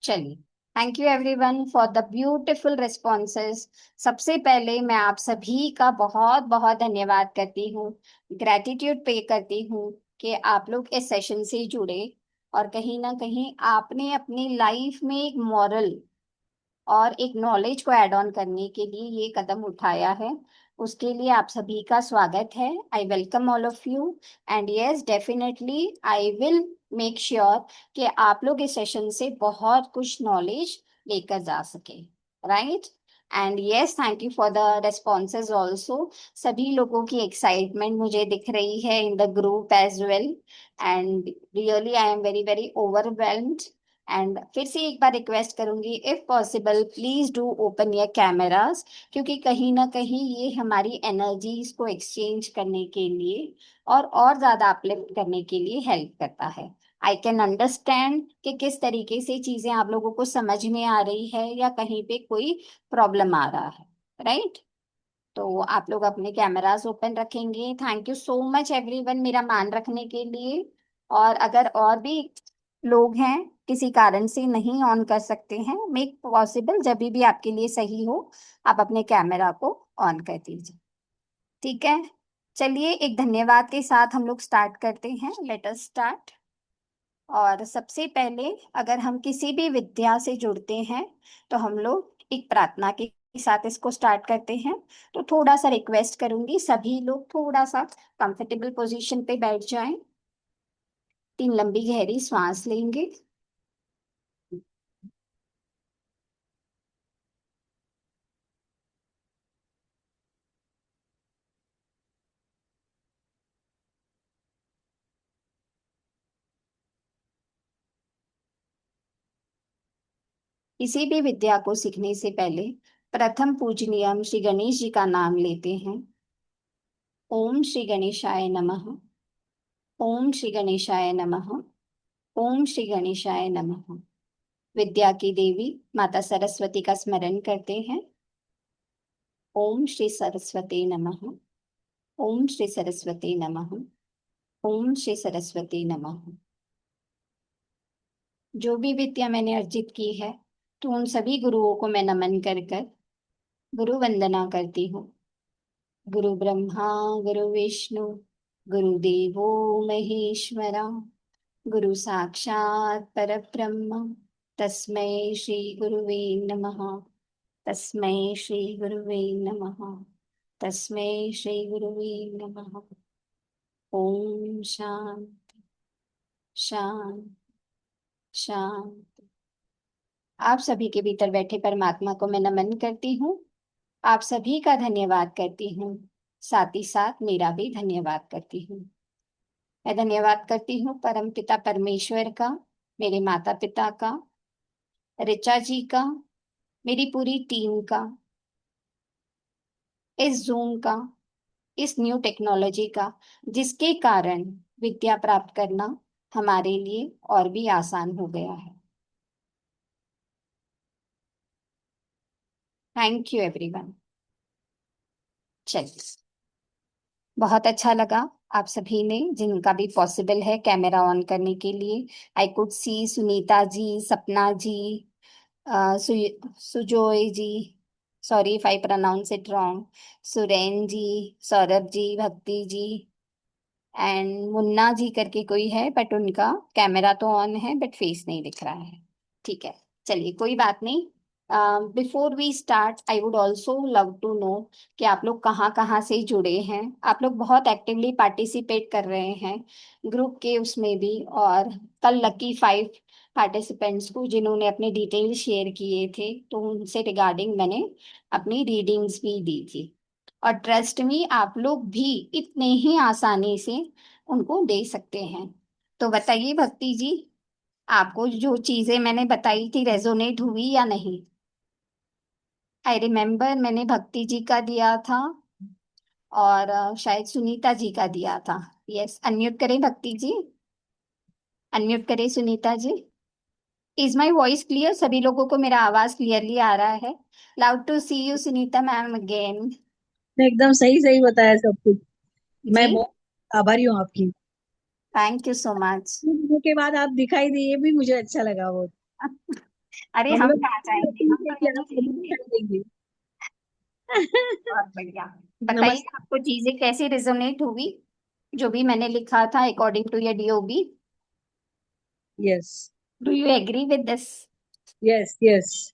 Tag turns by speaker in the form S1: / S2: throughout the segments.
S1: चलिए। Thank you everyone for the beautiful responses. सबसे पहले मैं आप सभी का बहुत बहुत धन्यवाद करती हूँ, ग्रैटिट्यूड पे करती हूँ कि आप लोग इस सेशन से जुड़े और कहीं ना कहीं आपने अपनी लाइफ में एक मॉरल और एक नॉलेज को ऐड ऑन करने के लिए ये कदम उठाया है। उसके लिए आप सभी का स्वागत है। I welcome all of you and yes definitely I will make sure कि आप लोग इस सेशन से बहुत कुछ नॉलेज लेकर जा सके। Right. And yes thank you for the responses also. सभी लोगों की एक्साइटमेंट मुझे दिख रही है in the group as well and really I am very very overwhelmed. And फिर से एक बार रिक्वेस्ट करूंगी, if possible please do open your cameras, क्योंकि कहीं ना कहीं ये हमारी एनर्जीज को एक्सचेंज करने के लिए और ज्यादा अपलिफ्ट करने के लिए हेल्प करता है। आई कैन अंडरस्टैंड कि किस तरीके से चीजें आप लोगों को समझ में आ रही है या कहीं पे कोई प्रॉब्लम आ रहा है। राइट। तो आप लोग अपने कैमरास ओपन रखेंगे। Thank you so much everyone मेरा मान रखने के लिए। और अगर और भी लोग हैं किसी कारण से नहीं ऑन कर सकते हैं, मेक पॉसिबल जब भी आपके लिए सही हो आप अपने कैमरा को ऑन कर दीजिए। ठीक है। चलिए एक धन्यवाद के साथ हम लोग स्टार्ट करते हैं। Late us start. और सबसे पहले अगर हम किसी भी विद्या से जुड़ते हैं तो हम लोग एक प्रार्थना के साथ इसको स्टार्ट करते हैं। तो थोड़ा सा रिक्वेस्ट करूंगी, सभी लोग थोड़ा सा कंफर्टेबल पोजीशन पे बैठ जाएं। 3 लंबी गहरी सांस लेंगे। किसी भी विद्या को सीखने से पहले प्रथम पूजनीय हम श्री गणेश जी का नाम लेते हैं। ओम श्री गणेशाय नमः। ओम श्री गणेशाय नमः। ओम श्री गणेशाय नमः। विद्या की देवी माता सरस्वती का स्मरण करते हैं। ओम श्री सरस्वती नमः। ओम श्री सरस्वती नमः। ओम श्री सरस्वती नमः। जो भी विद्या मैंने अर्जित की है तो उन सभी गुरुओं को मैं नमन कर कर गुरु वंदना करती हूँ। गुरु ब्रह्मा गुरु विष्णु गुरुदेवो महेश्वरा गुरु साक्षात् परब्रह्म तस्मै श्री गुरुवे नमः। तस्मै श्री गुरुवे नमः। तस्मै श्री गुरुवे नमः। ओम शांति शांति शांति। आप सभी के भीतर बैठे परमात्मा को मैं नमन करती हूँ। आप सभी का धन्यवाद करती हूँ। साथ ही साथ मेरा भी धन्यवाद करती हूँ। मैं धन्यवाद करती हूँ परम पिता परमेश्वर का, मेरे माता पिता का, ऋचा जी का, मेरी पूरी टीम का, इस जूम का, इस न्यू टेक्नोलॉजी का, जिसके कारण विद्या प्राप्त करना हमारे लिए और भी आसान हो गया है। Thank you everyone. चलिए। बहुत अच्छा लगा आप सभी ने, जिनका भी पॉसिबल है कैमरा ऑन करने के लिए। आई could C Sunita ji, Sapna ji, Sujoy ji, sorry if I pronounce it wrong, Suren ji, Saurabh ji, Bhakti ji and Munna ji करके कोई है, बट उनका कैमरा तो ऑन है बट फेस नहीं दिख रहा है। ठीक है। चलिए कोई बात नहीं। Before we start I would also love to know कि आप लोग कहाँ कहाँ से जुड़े हैं। आप लोग बहुत एक्टिवली पार्टिसिपेट कर रहे हैं ग्रुप के उसमें भी। और कल लकी 5 पार्टिसिपेंट्स को जिन्होंने अपने डिटेल शेयर किए थे तो उनसे रिगार्डिंग मैंने अपनी रीडिंग्स भी दी थी। और ट्रस्ट मी आप लोग भी इतने ही आसानी से उनको दे सकते हैं। तो बताइए भक्ति जी, आपको जो चीजें मैंने बताई थी रेजोनेट हुई या नहीं? आई रिमेम्बर मैंने भक्ति जी का दिया था और शायद सुनीता जी का दिया था। यस, अनम्यूट करें भक्ति जी। अनम्यूट करें Sunita ji. Is my voice clear? सभी लोगों को मेरा आवाज क्लियरली आ रहा है? Loud to see you Sunita ma'am again.
S2: एकदम सही सही बताया सब कुछ।
S1: जी।
S2: मैं बहुत आभारी हूँ आपकी।
S1: Thank you so much.
S2: के बाद आप दिखाई दिए भी मुझे अच्छा लगा बहुत।
S1: अरे
S2: हम
S1: हम
S2: लोग
S1: कहाँ जाएंगे, हम तो
S2: कि
S1: यहीं
S2: आप कभी
S1: रहेंगे।
S2: कर देंगे।
S1: बहुत बढ़िया। बताइए
S2: नमस्ते।
S1: आपको चीजें कैसी रिजोनेट हुई, जो भी मैंने लिखा था according to your DOB.
S2: Yes.
S1: Do you agree with this?
S2: Yes yes.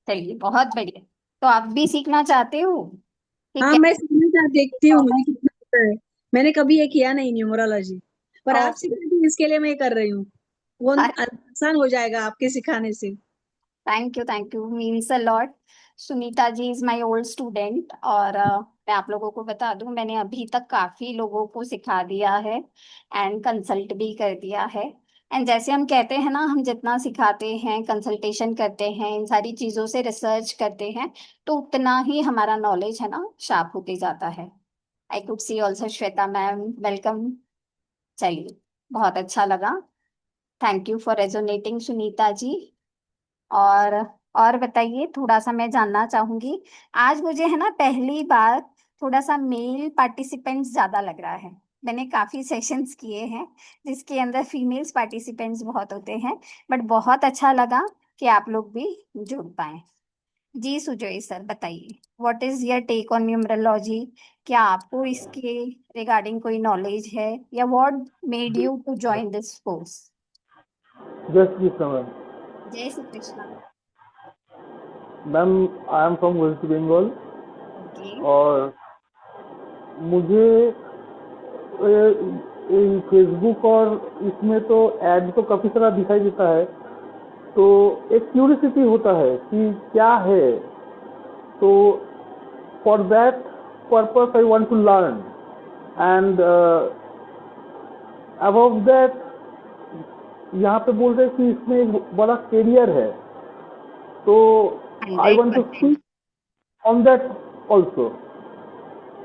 S1: चलिए बहुत बढ़िया। तो आप भी सीखना चाहते हो कि
S2: हाँ, मैं
S1: कैसे?
S2: सीखना देखती हूँ मुझे कितना आता है। मैंने कभी ये किया नहीं न्यूमरोलॉजी, पर आप
S1: ओके।
S2: सिखा दी इसके लिए मैं ये कर रही हूँ। वो आसान हो जाएगा आपके सिखाने से।
S1: Thank you means a lot. Sunita ji is my old student, और मैं आप लोगों को बता दूं, मैंने अभी तक काफी लोगों को सिखा दिया है एंड कंसल्ट भी कर दिया है। एंड जैसे हम कहते हैं ना, हम जितना सिखाते हैं, कंसल्टेशन करते हैं, इन सारी चीजों से रिसर्च करते हैं, तो उतना ही हमारा नॉलेज है ना शार्प होते जाता है। I could see also Shweta ma'am, welcome. चलिए, बहुत अच्छा लगा। Thank you for resonating Sunita ji. और और बताइए, थोड़ा सा मैं जानना चाहूंगी। आज मुझे है ना पहली बार थोड़ा सा मेल पार्टिसिपेंट्स ज्यादा लग रहा है। मैंने काफी सेशंस किए हैं जिसके अंदर फीमेल्स पार्टिसिपेंट्स बहुत होते हैं, बट बहुत अच्छा लगा कि आप लोग भी जुड़ पाए। जी सुजय सर, बताइए what is your take on numerology. क्या आपको इसके रिगार्डिंग कोई नॉलेज है, या what made you to join this course?
S3: जय श्री कृष्ण मैम।
S1: जय Shri Krishna.
S3: Ma'am, I am from West Bengal.
S1: Okay.
S3: और मुझे फेसबुक और इसमें तो ऐड तो काफ़ी सारा दिखाई देता है, तो एक क्यूरियोसिटी होता है कि क्या है। तो for that purpose I want to learn, and about that यहाँ पे बोल रहे हैं कि इसमें एक बड़ा करियर है, तो I
S1: hundred
S3: want two
S1: percent
S3: speak on that also.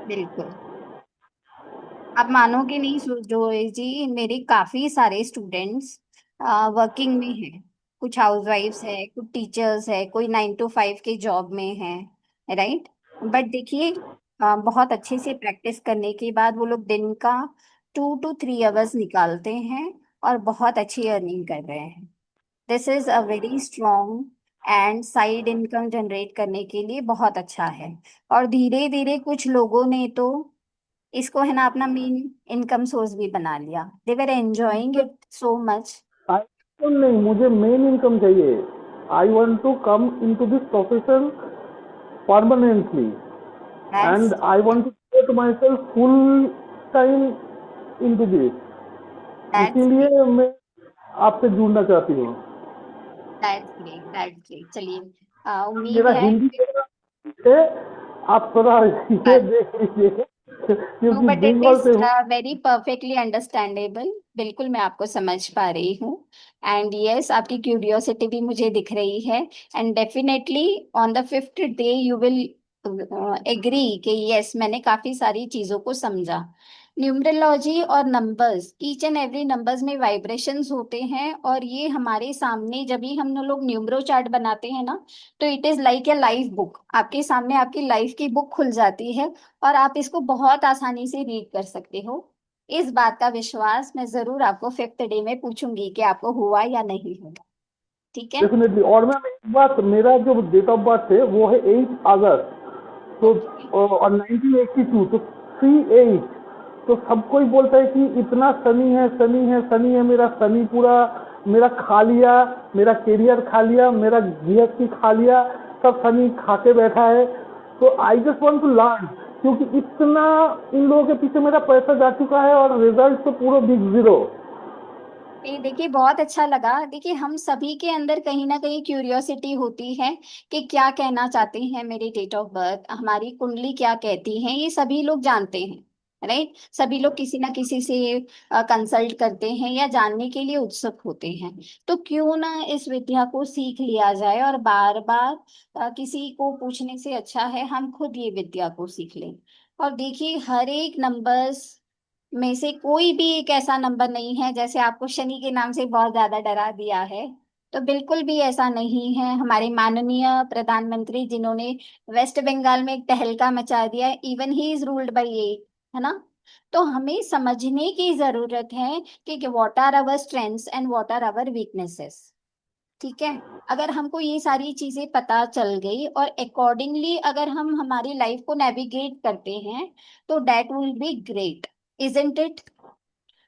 S1: बिल्कुल। आप मानोगे नहीं जोए जी, मेरे काफी सारे स्टूडेंट्स वर्किंग में हैं। कुछ हाउसवाइफ्स है, कुछ टीचर्स है, कोई 9 to 5 के जॉब में है, राइट। बट देखिए, बहुत अच्छे से प्रैक्टिस करने के बाद वो लोग दिन का 2 to 3 आवर्स निकालते हैं और बहुत अच्छी अर्निंग कर रहे हैं। This is a very strong and side income generate करने के लिए बहुत अच्छा है। और धीरे धीरे कुछ लोगों ने तो इसको है ना अपना मेन इनकम सोर्स भी बना लिया। They were enjoying it so much.
S3: I नहीं, मुझे मेन इनकम चाहिए। I want to come into this profession permanently,
S1: that's
S3: and I want to devote myself full time into this.
S1: That's great.
S3: इसीलिए मैं आपसे जुड़ना चाहती हूँ।
S1: That's great, that's great. चलिए, उम्मीद
S3: मेरा
S1: है।
S3: हिंदी थोड़ा है, आप थोड़ा ये देख लीजिए
S1: नो,
S3: क्योंकि
S1: बट इट
S3: बंगाल
S1: इज
S3: से हूँ।
S1: Very perfectly understandable. बिल्कुल मैं आपको समझ पा रही हूँ। एंड यस, आपकी क्यूरियोसिटी भी मुझे दिख रही है। And definitely on the 5th day you will agree कि यस, मैंने काफी सारी चीजों को समझा। न्यूमरोलॉजी और numbers, each and every numbers में वाइब्रेशंस होते हैं, और ये हमारे सामने जब भी हम लोग न्यूमरो चार्ट बनाते हैं ना, तो it is like a life book. आपके सामने आपकी लाइफ की बुक खुल जाती है, और आप इसको बहुत आसानी से रीड कर सकते हो। इस बात का विश्वास मैं जरूर आपको 5th डे में पूछूंगी कि आपको हुआ या नहीं हुआ। ठीक है।
S3: डेफिनेटली। और मैम एक बात, मेरा जो डेट ऑफ बर्थ है वो है 8 अगस्त। तो
S1: ओके।
S3: और 1982, तो 38। तो सब कोई बोलता है कि इतना सनी है, सनी है, सनी है। मेरा सनी पूरा मेरा खा लिया, मेरा करियर खा लिया, मेरा गृहस्थी खा लिया, सब सनी खा के बैठा है। तो I just want to learn, क्योंकि इतना इन लोगों के पीछे मेरा पैसा जा चुका है और रिजल्ट तो पूरा बिग जीरो।
S1: ये देखिए, बहुत अच्छा लगा। देखिए, हम सभी के अंदर कहीं ना कहीं क्यूरियोसिटी होती है कि क्या कहना चाहते हैं मेरे डेट ऑफ बर्थ, हमारी कुंडली क्या कहती है, ये सभी लोग जानते हैं, राइट। सभी लोग किसी ना किसी से कंसल्ट करते हैं या जानने के लिए उत्सुक होते हैं। तो क्यों ना इस विद्या को सीख लिया जाए, और बार बार किसी को पूछने से अच्छा है हम खुद ये विद्या को सीख लें। और देखिए, हर एक नंबर्स में से कोई भी एक ऐसा नंबर नहीं है, जैसे आपको शनि के नाम से बहुत ज्यादा डरा दिया है, तो बिल्कुल भी ऐसा नहीं है। हमारे माननीय प्रधानमंत्री जिन्होंने वेस्ट बंगाल में एक तहलका मचा दिया, even he is ruled by 8, है ना। तो हमें समझने की जरूरत है कि what are our strengths and what are our weaknesses. ठीक है। अगर हमको ये सारी चीजें पता चल गई और अकॉर्डिंगली अगर हम हमारी लाइफ को नेविगेट करते हैं तो that will be great, isn't it.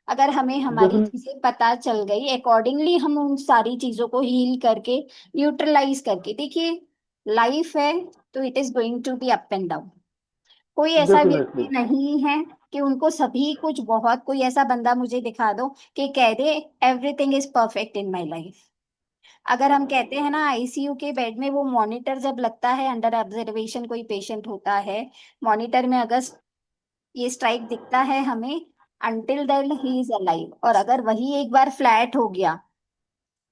S1: अगर हमें हमारी
S3: डेफिनेट
S1: चीजें पता चल गई अकॉर्डिंगली हम उन सारी चीजों को हील करके न्यूट्रलाइज करके, देखिए लाइफ है तो it is going to be up and down. कोई ऐसा
S3: डेफिनेटली।
S1: व्यक्ति नहीं है कि उनको सभी कुछ बहुत, कोई ऐसा बंदा मुझे दिखा दो कि कह दे everything is perfect in my life. अगर हम कहते हैं ना आईसीयू के बेड में वो मॉनिटर जब लगता है, अंडर ऑब्जर्वेशन कोई पेशेंट होता है, मॉनिटर में अगर ये स्ट्राइक दिखता है हमें, until then he is alive, और अगर वही एक बार फ्लैट हो गया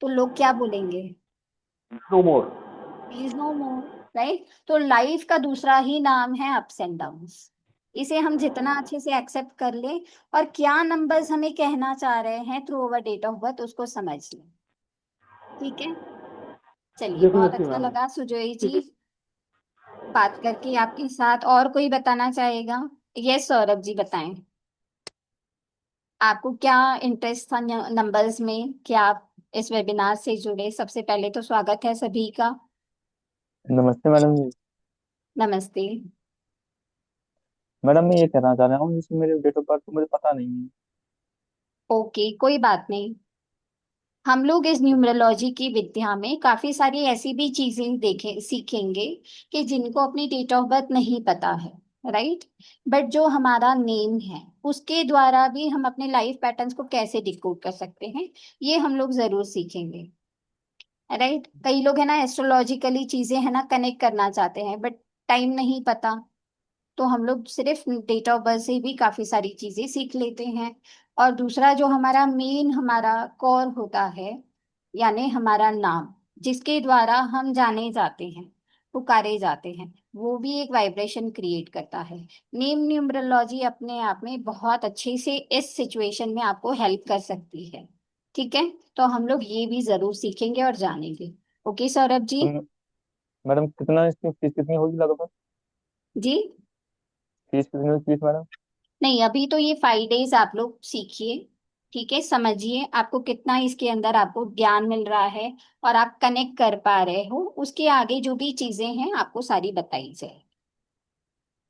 S1: तो लोग क्या बोलेंगे?
S3: No more.
S1: He is no more. Right, तो लाइफ का दूसरा ही नाम है अप्स एंड डाउन्स। इसे हम जितना अच्छे से एक्सेप्ट कर ले और क्या नंबर्स हमें कहना चाह रहे हैं through our date of birth उसको समझ ले। ठीक है, चलिए बहुत
S3: डेफिनेटली
S1: अच्छा
S3: मैम।
S1: लगा सुजोय जी बात करके आपके साथ। और कोई बताना चाहेगा? यस सौरभ जी बताएं, आपको क्या इंटरेस्ट था नंबर्स में, क्या आप इस वेबिनार से जुड़े? सबसे पहले तो स्वागत है सभी का।
S4: नमस्ते मैडम जी।
S1: नमस्ते।
S4: मैडम मैं ये कहना चाह रहा हूँ, जैसे मेरे डेट ऑफ बर्थ तो मुझे पता नहीं है।
S1: ओके, कोई बात नहीं। हम लोग इस न्यूमरोलॉजी की विद्या में काफी सारी ऐसी भी चीजें देखें सीखेंगे कि जिनको अपनी डेट ऑफ बर्थ नहीं पता है। राइट, बट जो हमारा नेम है उसके द्वारा भी हम अपने लाइफ पैटर्न्स को कैसे डिकोड कर सकते हैं, ये हम लोग जरूर सीखेंगे। राइट, कई लोग है ना एस्ट्रोलॉजिकली चीजें है ना कनेक्ट करना चाहते हैं बट टाइम नहीं पता, तो हम लोग सिर्फ डेट ऑफ बर्थ से भी काफी सारी चीजें सीख लेते हैं। और दूसरा जो हमारा मेन हमारा कोर होता है, यानी हमारा नाम, जिसके द्वारा हम जाने जाते हैं, पुकारे जाते हैं, वो भी एक वाइब्रेशन क्रिएट करता है। नेम न्यूमरोलॉजी अपने आप में बहुत अच्छे से इस सिचुएशन में आपको हेल्प कर सकती है। ठीक है, तो हम लोग ये भी जरूर सीखेंगे और जानेंगे। ओके सौरभ जी।
S4: तो मैडम कितना इसकी फीस कितनी होगी लगभग?
S1: जी,
S4: फीस कितनी होगी फीस मैडम?
S1: नहीं अभी तो ये 5 डेज आप लोग सीखिए, ठीक है, समझिए आपको कितना इसके अंदर आपको ज्ञान मिल रहा है और आप कनेक्ट कर पा रहे हो, उसके आगे जो भी चीजें हैं आपको सारी बताई जाए।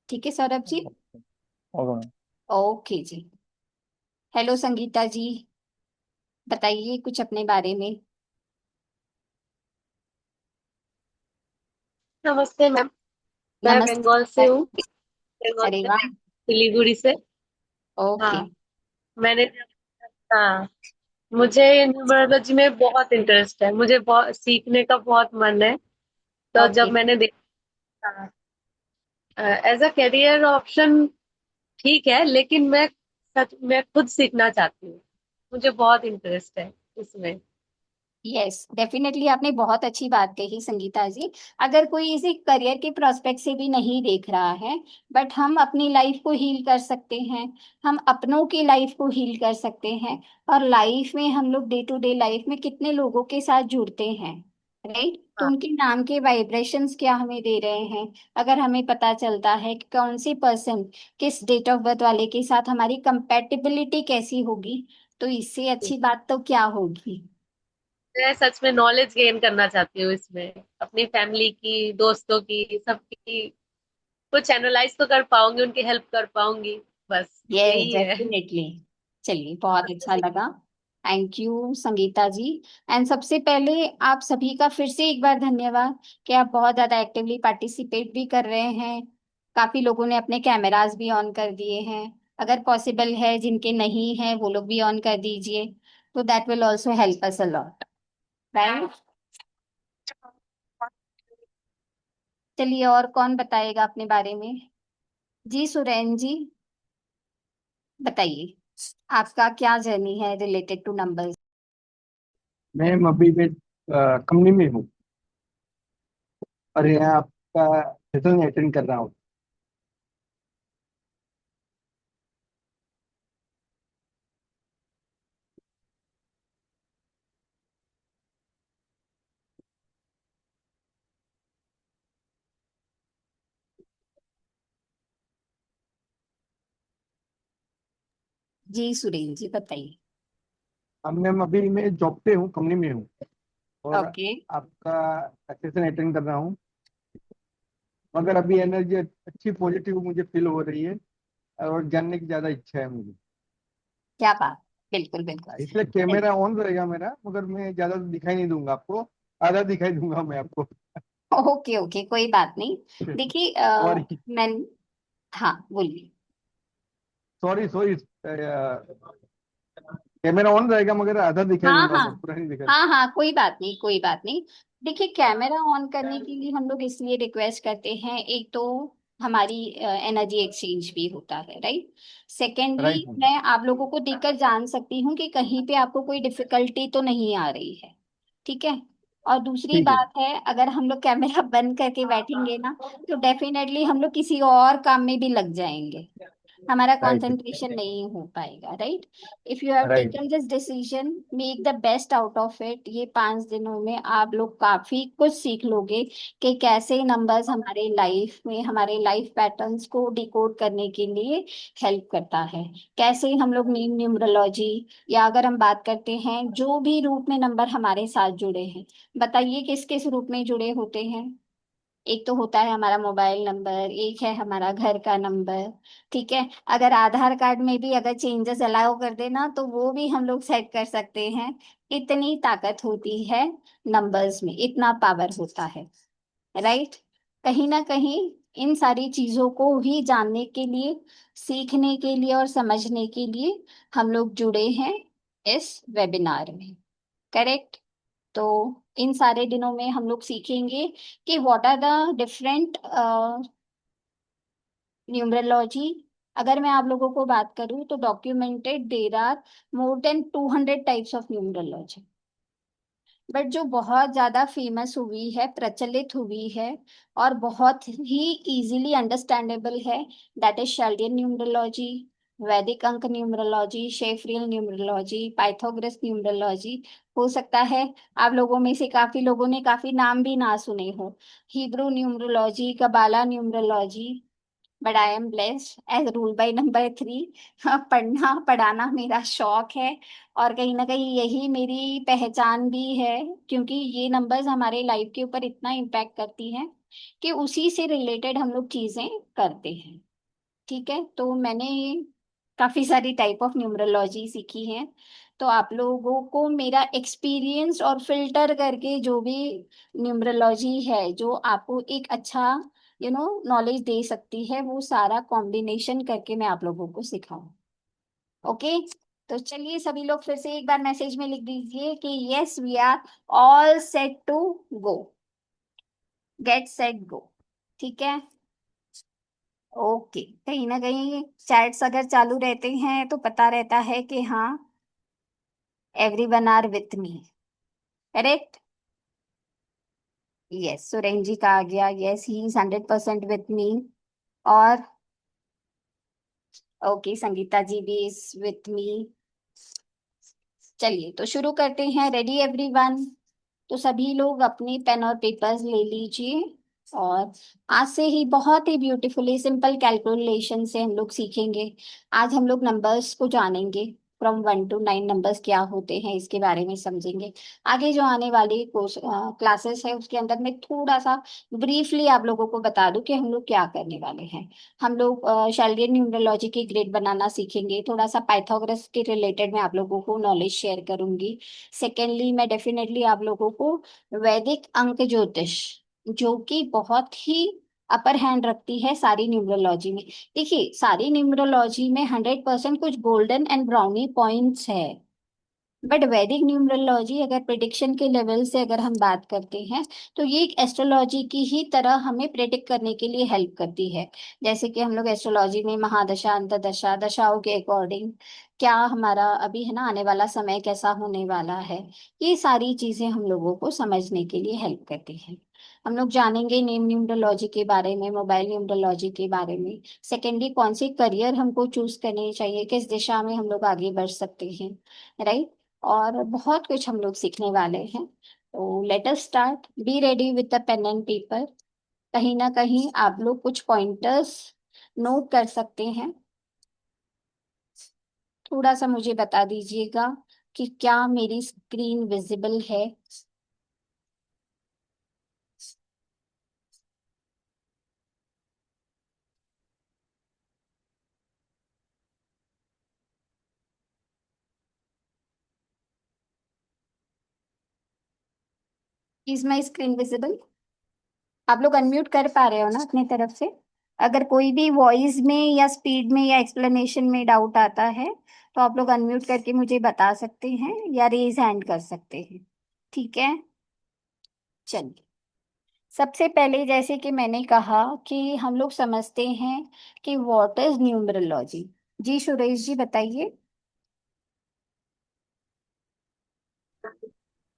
S1: ठीक है Saurabh ji.
S4: Okay madam.
S1: Okay जी। हेलो संगीता जी, बताइए कुछ अपने बारे में।
S5: नमस्ते मैम। मैं बंगाल
S1: नमस्ते।
S5: से हूँ। बंगाल
S1: अरे
S5: से,
S1: वाह।
S5: सिलीगुड़ी से।
S1: ओके।
S5: हाँ, मैंने हाँ, मुझे न्यूमरोलॉजी में बहुत इंटरेस्ट है। मुझे बहुत सीखने का बहुत मन है। तो
S1: ओके।
S5: जब मैंने देखा एज अ करियर ऑप्शन ठीक है, लेकिन मैं खुद सीखना चाहती हूँ। मुझे बहुत इंटरेस्ट है इसमें।
S1: यस डेफिनेटली, आपने बहुत अच्छी बात कही संगीता जी। अगर कोई इसे करियर के प्रोस्पेक्ट से भी नहीं देख रहा है, बट हम अपनी लाइफ को हील कर सकते हैं, हम अपनों की लाइफ को हील कर सकते हैं, और लाइफ में हम लोग डे टू डे लाइफ में कितने लोगों के साथ जुड़ते हैं, राइट, तो
S5: हाँ,
S1: उनके नाम के वाइब्रेशंस क्या हमें दे रहे हैं, अगर हमें पता चलता है कि कौन सी पर्सन किस डेट ऑफ बर्थ वाले के साथ हमारी कंपेटिबिलिटी कैसी होगी, तो इससे अच्छी बात तो क्या होगी।
S5: मैं सच में नॉलेज गेन करना चाहती हूँ इसमें, अपनी फैमिली की, दोस्तों की, सबकी कुछ एनालाइज तो कर पाऊंगी, उनकी हेल्प कर पाऊंगी। बस
S1: यस
S5: यही है।
S1: डेफिनेटली। चलिए बहुत अच्छा लगा। Thank you Sangeeta ji. And सबसे पहले आप सभी का फिर से एक बार धन्यवाद कि आप बहुत ज्यादा एक्टिवली पार्टिसिपेट भी कर रहे हैं। काफी लोगों ने अपने कैमरास भी ऑन कर दिए हैं, अगर पॉसिबल है जिनके नहीं है वो लोग भी ऑन कर दीजिए, तो that will also help us a lot, right. चलिए और कौन बताएगा अपने बारे में? जी सुरैन जी बताइए, आपका क्या जर्नी है रिलेटेड टू नंबर्स?
S6: मैम अभी मैं कंपनी में हूँ और यहाँ आपका सेशन अटेंड कर रहा हूँ।
S1: जी सुरेन जी बताइए।
S6: अब मैम अभी मैं जॉब पे हूँ, कंपनी में हूँ। और
S1: ओके।
S6: आपका सेशन अटेंड कर रहा हूँ। मगर अभी एनर्जी अच्छी पॉजिटिव मुझे फील हो रही है और जानने की ज्यादा इच्छा है मुझे।
S1: क्या बात। बिल्कुल बिल्कुल।
S6: इसलिए कैमरा ऑन रहेगा मेरा, मगर मैं ज्यादा दिखाई नहीं दूंगा आपको, आधा दिखाई दूंगा मैं आपको।
S1: ओके ओके, कोई बात नहीं। देखिए
S6: सॉरी,
S1: मैं, हाँ बोलिए।
S6: Sorry sorry. कैमरा ऑन रहेगा मगर आधा दिखाई
S1: हाँ
S6: दूंगा
S1: हाँ
S6: मैं, पूरा नहीं दिखाई।
S1: हाँ हाँ, कोई बात नहीं, कोई बात नहीं। देखिए कैमरा ऑन करने के लिए हम लोग इसलिए रिक्वेस्ट करते हैं, एक तो हमारी एनर्जी एक्सचेंज भी होता है, राइट। Secondly
S6: right ma'am.
S1: मैं आप लोगों को देखकर जान सकती हूँ कि कहीं पे आपको कोई डिफिकल्टी तो नहीं आ रही है। ठीक है। और दूसरी
S6: ठीक है।
S1: बात है, अगर हम लोग कैमरा बंद करके बैठेंगे ना, तो डेफिनेटली हम लोग किसी और काम में भी लग जाएंगे, हमारा
S6: राइट
S1: कंसंट्रेशन नहीं हो पाएगा, right. If you have
S6: right.
S1: Taken this decision, make the best out of it. ये 5 दिनों में आप लोग काफी कुछ सीख लोगे कि कैसे नंबर्स हमारे लाइफ में, हमारे लाइफ पैटर्न्स को डिकोड करने के लिए हेल्प करता है। कैसे हम लोग न्यूमरोलॉजी, या अगर हम बात करते हैं जो भी रूप में नंबर हमारे साथ जुड़े हैं, बताइए किस किस रूप में जुड़े होते हैं। एक तो होता है हमारा मोबाइल नंबर, एक है हमारा घर का नंबर। ठीक है। अगर आधार कार्ड में भी अगर चेंजेस अलाउ कर देना, तो वो भी हम लोग सेट कर सकते हैं। इतनी ताकत होती है नंबर्स में, इतना पावर होता है, राइट। कहीं ना कहीं इन सारी चीजों को ही जानने के लिए, सीखने के लिए और समझने के लिए हम लोग जुड़े हैं इस वेबिनार में, करेक्ट। तो इन सारे दिनों में हम लोग सीखेंगे कि what are the different numerology. अगर मैं आप लोगों को बात करूं तो documented there are more than 200 types of numerology. But जो बहुत ज्यादा फेमस हुई है, प्रचलित हुई है, और बहुत ही इजीली अंडरस्टैंडेबल है, दैट इज शाल्डियन न्यूमरोलॉजी, वैदिक अंक न्यूमरोलॉजी, शेफरियल न्यूमरोलॉजी, पाइथागोरस न्यूमरोलॉजी। हो सकता है आप लोगों में से काफी लोगों ने काफी नाम भी ना सुने हो, Hebrew numerology, Kabbalah numerology. But I am blessed as rule by number 3। पढ़ना पढ़ाना मेरा शौक है, और कहीं ना कहीं यही मेरी पहचान भी है, क्योंकि ये नंबर्स हमारे लाइफ के ऊपर इतना इम्पैक्ट करती हैं कि उसी से रिलेटेड हम लोग चीजें करते हैं। ठीक है। तो मैंने काफी सारी टाइप ऑफ न्यूमरोलॉजी सीखी है। तो आप लोगों को मेरा एक्सपीरियंस और फिल्टर करके जो भी न्यूमरोलॉजी है, जो आपको एक अच्छा नॉलेज दे सकती है, वो सारा कॉम्बिनेशन करके मैं आप लोगों को सिखाऊं। ओके। तो चलिए सभी लोग फिर से एक बार मैसेज में लिख दीजिए कि yes we are all set to go, get set go. ठीक है। ओके। कहीं ना कहीं चैट्स अगर चालू रहते हैं तो पता रहता है कि हाँ, everyone are with me, correct. Yes, Suren ji का आ गया, yes he is 100% with me. और ओके, संगीता जी भी इज विथ मी। चलिए तो शुरू करते हैं। Ready everyone? तो सभी लोग अपनी पेन और पेपर्स ले लीजिए, और आज से ही बहुत ही ब्यूटीफुली सिंपल कैलकुलेशन से हम लोग सीखेंगे। आज हम लोग नंबर्स को जानेंगे, फ्रॉम 1 to 9 नंबर्स क्या होते हैं इसके बारे में समझेंगे। आगे जो आने वाली कोर्स क्लासेस है उसके अंदर मैं थोड़ा सा ब्रीफली आप लोगों को बता दूं कि हम लोग क्या करने वाले हैं। हम लोग शाल्डियन न्यूमरोलॉजी की ग्रिड बनाना सीखेंगे, थोड़ा सा पाइथागोरस के रिलेटेड मैं आप लोगों को नॉलेज शेयर करूंगी। सेकेंडली मैं डेफिनेटली आप लोगों को वैदिक अंक ज्योतिष, जो कि बहुत ही अपर हैंड रखती है सारी न्यूमरोलॉजी में। देखिए सारी न्यूमरोलॉजी में 100% कुछ गोल्डन एंड ब्राउनी पॉइंट्स है, बट वैदिक न्यूमरोलॉजी अगर प्रिडिक्शन के लेवल से अगर हम बात करते हैं, तो ये एक एस्ट्रोलॉजी की ही तरह हमें प्रिडिक्ट करने के लिए हेल्प करती है। जैसे कि हम लोग एस्ट्रोलॉजी में महादशा, अंतर्दशा, दशाओं के अकॉर्डिंग क्या हमारा अभी है ना आने वाला समय कैसा होने वाला है, ये सारी चीजें हम लोगों को समझने के लिए हेल्प करती हैं। हम लोग जानेंगे नेम न्यूमरोलॉजी के बारे में, मोबाइल न्यूमरोलॉजी के बारे में। सेकेंडली कौन सी करियर हमको चूज करनी चाहिए, किस दिशा में हम लोग आगे बढ़ सकते हैं, राइट। और बहुत कुछ हम लोग सीखने वाले हैं। तो let us start. Be ready with the pen and paper. कहीं ना कहीं आप लोग कुछ पॉइंटर्स नोट कर सकते हैं। थोड़ा सा मुझे बता दीजिएगा कि क्या मेरी स्क्रीन विजिबल है। Is my screen visible? आप लोग अनम्यूट कर पा रहे हो ना अपनी तरफ से? अगर कोई भी वॉइस में या स्पीड में या एक्सप्लेनेशन में डाउट आता है तो आप लोग अनम्यूट करके मुझे बता सकते हैं या रेज हैंड कर सकते हैं। ठीक है, चलिए। सबसे पहले जैसे कि मैंने कहा कि हम लोग समझते हैं कि व्हाट इज न्यूमरोलॉजी। जी सुरेश जी बताइए।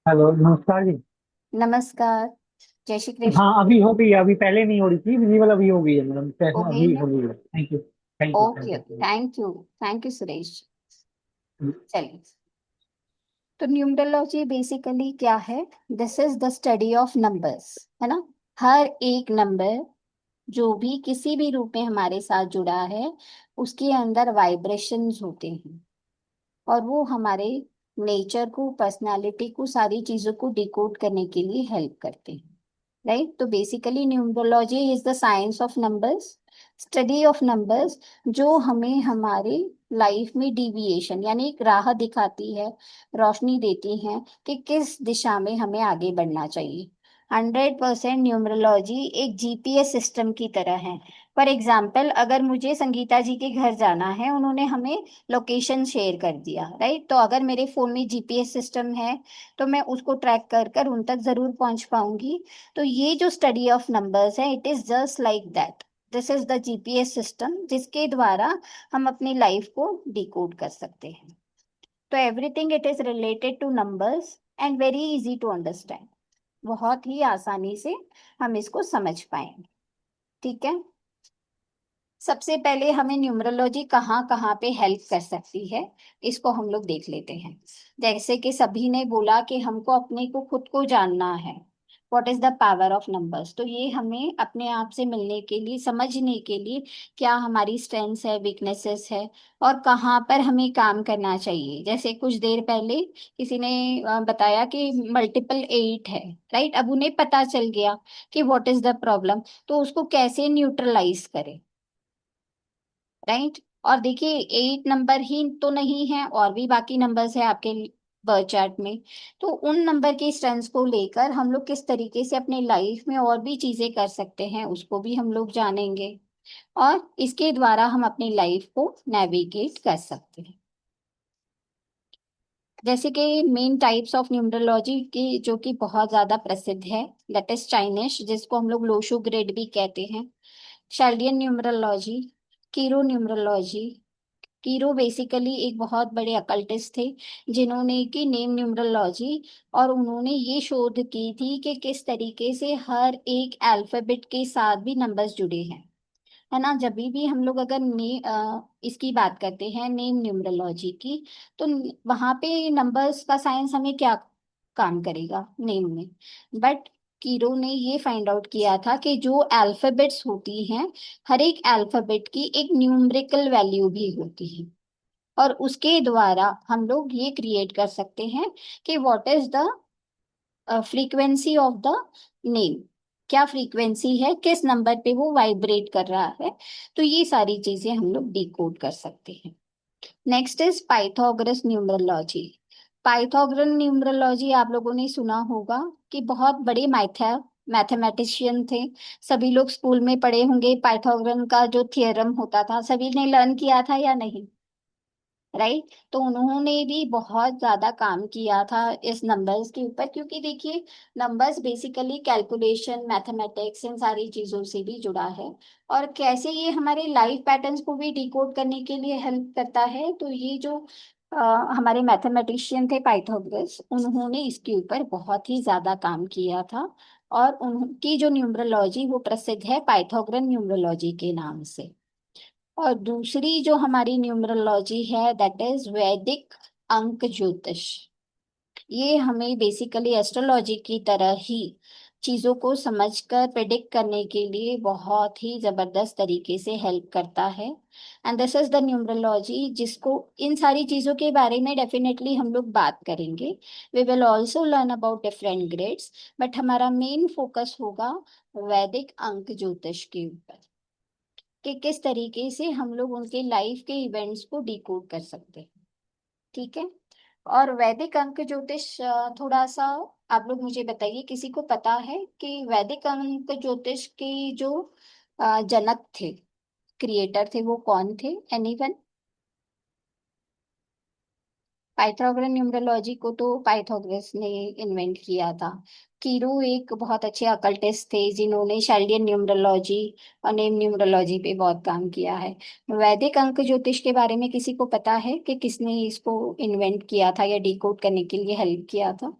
S7: हेलो, नमस्कार जी।
S1: नमस्कार। जय श्री कृष्ण।
S7: हाँ, अभी हो गई है, अभी पहले नहीं हो रही थी, विजिबल अभी हो गई है मैडम,
S1: हो गई
S7: अभी
S1: है।
S7: हो गई है। Thank you, thank you,
S1: okay,
S7: thank you.
S1: Thank you. Thank you Suresh. चलिए, तो न्यूमरोलॉजी बेसिकली क्या है? This is the study of numbers, है ना। हर एक नंबर जो भी किसी भी रूप में हमारे साथ जुड़ा है उसके अंदर वाइब्रेशंस होते हैं और वो हमारे नेचर को, पर्सनालिटी को, सारी चीजों को डिकोड करने के लिए हेल्प करते हैं। राइट, तो basically numerology is the science of numbers, study of numbers, जो हमें हमारे लाइफ में डिविएशन यानी एक राह दिखाती है, रोशनी देती है कि किस दिशा में हमें आगे बढ़ना चाहिए। 100% न्यूमरोलॉजी एक जीपीएस सिस्टम की तरह है। फॉर एग्जाम्पल, अगर मुझे संगीता जी के घर जाना है, उन्होंने हमें लोकेशन शेयर कर दिया, राइट, तो अगर मेरे फोन में जीपीएस सिस्टम है तो मैं उसको ट्रैक कर कर उन तक जरूर पहुंच पाऊंगी। तो ये जो स्टडी ऑफ नंबर्स है, it is just like that. This is the GPS system जिसके द्वारा हम अपनी लाइफ को डिकोड कर सकते हैं। तो everything it is related to numbers and very easy to understand. बहुत ही आसानी से हम इसको समझ पाएंगे। ठीक है, सबसे पहले हमें न्यूमरोलॉजी कहाँ कहाँ पे हेल्प कर सकती है इसको हम लोग देख लेते हैं। जैसे कि सभी ने बोला कि हमको अपने को, खुद को जानना है। What is the power of numbers? तो ये हमें अपने आप से मिलने के लिए, समझने के लिए क्या हमारी स्ट्रेंथ्स है, वीकनेसेस है और कहाँ पर हमें काम करना चाहिए। जैसे कुछ देर पहले किसी ने बताया कि मल्टीपल 8 है, राइट। अब उन्हें पता चल गया कि व्हाट इज द प्रॉब्लम, तो उसको कैसे न्यूट्रलाइज करें, राइट। और देखिए, 8 नंबर ही तो नहीं है, और भी बाकी नंबर्स है आपके बर्थ चार्ट में। तो उन नंबर की स्ट्रेंथ्स को लेकर हम लोग किस तरीके से अपने लाइफ में और भी चीजें कर सकते हैं उसको भी हम लोग जानेंगे, और इसके द्वारा हम अपनी लाइफ को नेविगेट कर सकते हैं। जैसे कि मेन टाइप्स ऑफ न्यूमरोलॉजी की जो कि बहुत ज्यादा प्रसिद्ध है, दैट इज चाइनिश, जिसको हम लोग लोशो ग्रेड भी कहते हैं। शाल्डियन न्यूमरोलॉजी, कीरो न्यूमरोलॉजी। कीरो बेसिकली एक बहुत बड़े अकल्टिस्ट थे जिन्होंने की नेम न्यूमरोलॉजी, और उन्होंने ये शोध की थी कि किस तरीके से हर एक अल्फाबेट के साथ भी नंबर्स जुड़े हैं, है ना। जब भी हम लोग अगर इसकी बात करते हैं नेम न्यूमरोलॉजी की, तो वहां पे नंबर्स का साइंस हमें क्या काम करेगा नेम में। बट कीरो ने ये फाइंड आउट किया था कि जो अल्फाबेट्स होती हैं, हर एक अल्फाबेट की एक न्यूमरिकल वैल्यू भी होती है, और उसके द्वारा हम लोग ये क्रिएट कर सकते हैं कि what is the frequency of the name, क्या फ्रीक्वेंसी है, किस नंबर पे वो वाइब्रेट कर रहा है। तो ये सारी चीजें हम लोग डिकोड कर सकते हैं। Next is Pythagoras numerology. Pythagorean numerology आप लोगों ने सुना होगा कि बहुत बड़े मैथमेटिशियन थे। सभी लोग स्कूल में पढ़े होंगे, पाइथागोरन का जो थियरम होता था सभी ने लर्न किया था या नहीं, राइट। तो उन्होंने भी बहुत ज्यादा काम किया था इस नंबर्स के ऊपर, क्योंकि देखिए, नंबर्स बेसिकली कैलकुलेशन, मैथमेटिक्स, इन सारी चीजों से भी जुड़ा है। और कैसे ये हमारे लाइफ पैटर्न्स को भी डिकोड करने के लिए हेल्प करता है, तो ये जो अ, हमारे मैथमेटिशियन थे पाइथागोरस, उन्होंने इसके ऊपर बहुत ही ज्यादा काम किया था। और उनकी जो न्यूमरोलॉजी वो प्रसिद्ध है पाइथागोरन न्यूमरोलॉजी के नाम से। और दूसरी जो हमारी न्यूमरोलॉजी है, दैट इज वैदिक अंक ज्योतिष। ये हमें बेसिकली एस्ट्रोलॉजी की तरह ही चीजों को समझकर प्रिडिक्ट करने के लिए बहुत ही जबरदस्त तरीके से हेल्प करता है। And this is the numerology जिसको, इन सारी चीजों के बारे में डेफिनेटली हम लोग बात करेंगे। We will also learn about different grades, but हमारा मेन फोकस होगा वैदिक अंक ज्योतिष के ऊपर, कि किस तरीके से हम लोग उनके लाइफ के इवेंट्स को डिकोड कर सकते हैं। ठीक है, और वैदिक अंक ज्योतिष थोड़ा सा आप लोग मुझे बताइए, किसी को पता है कि वैदिक अंक ज्योतिष के जो जनक थे, क्रिएटर थे, वो कौन थे? एनीवन? पाइथागोरस न्यूमरोलॉजी को तो पाइथागोरस ने इन्वेंट किया था। कीरू एक बहुत अच्छे अकल्टिस्ट थे जिन्होंने शाल्डियन न्यूमरोलॉजी और नेम न्यूमरोलॉजी पे बहुत काम किया है। वैदिक अंक ज्योतिष के बारे में किसी को पता है कि किसने इसको इन्वेंट किया था या डिकोड करने के लिए हेल्प किया था?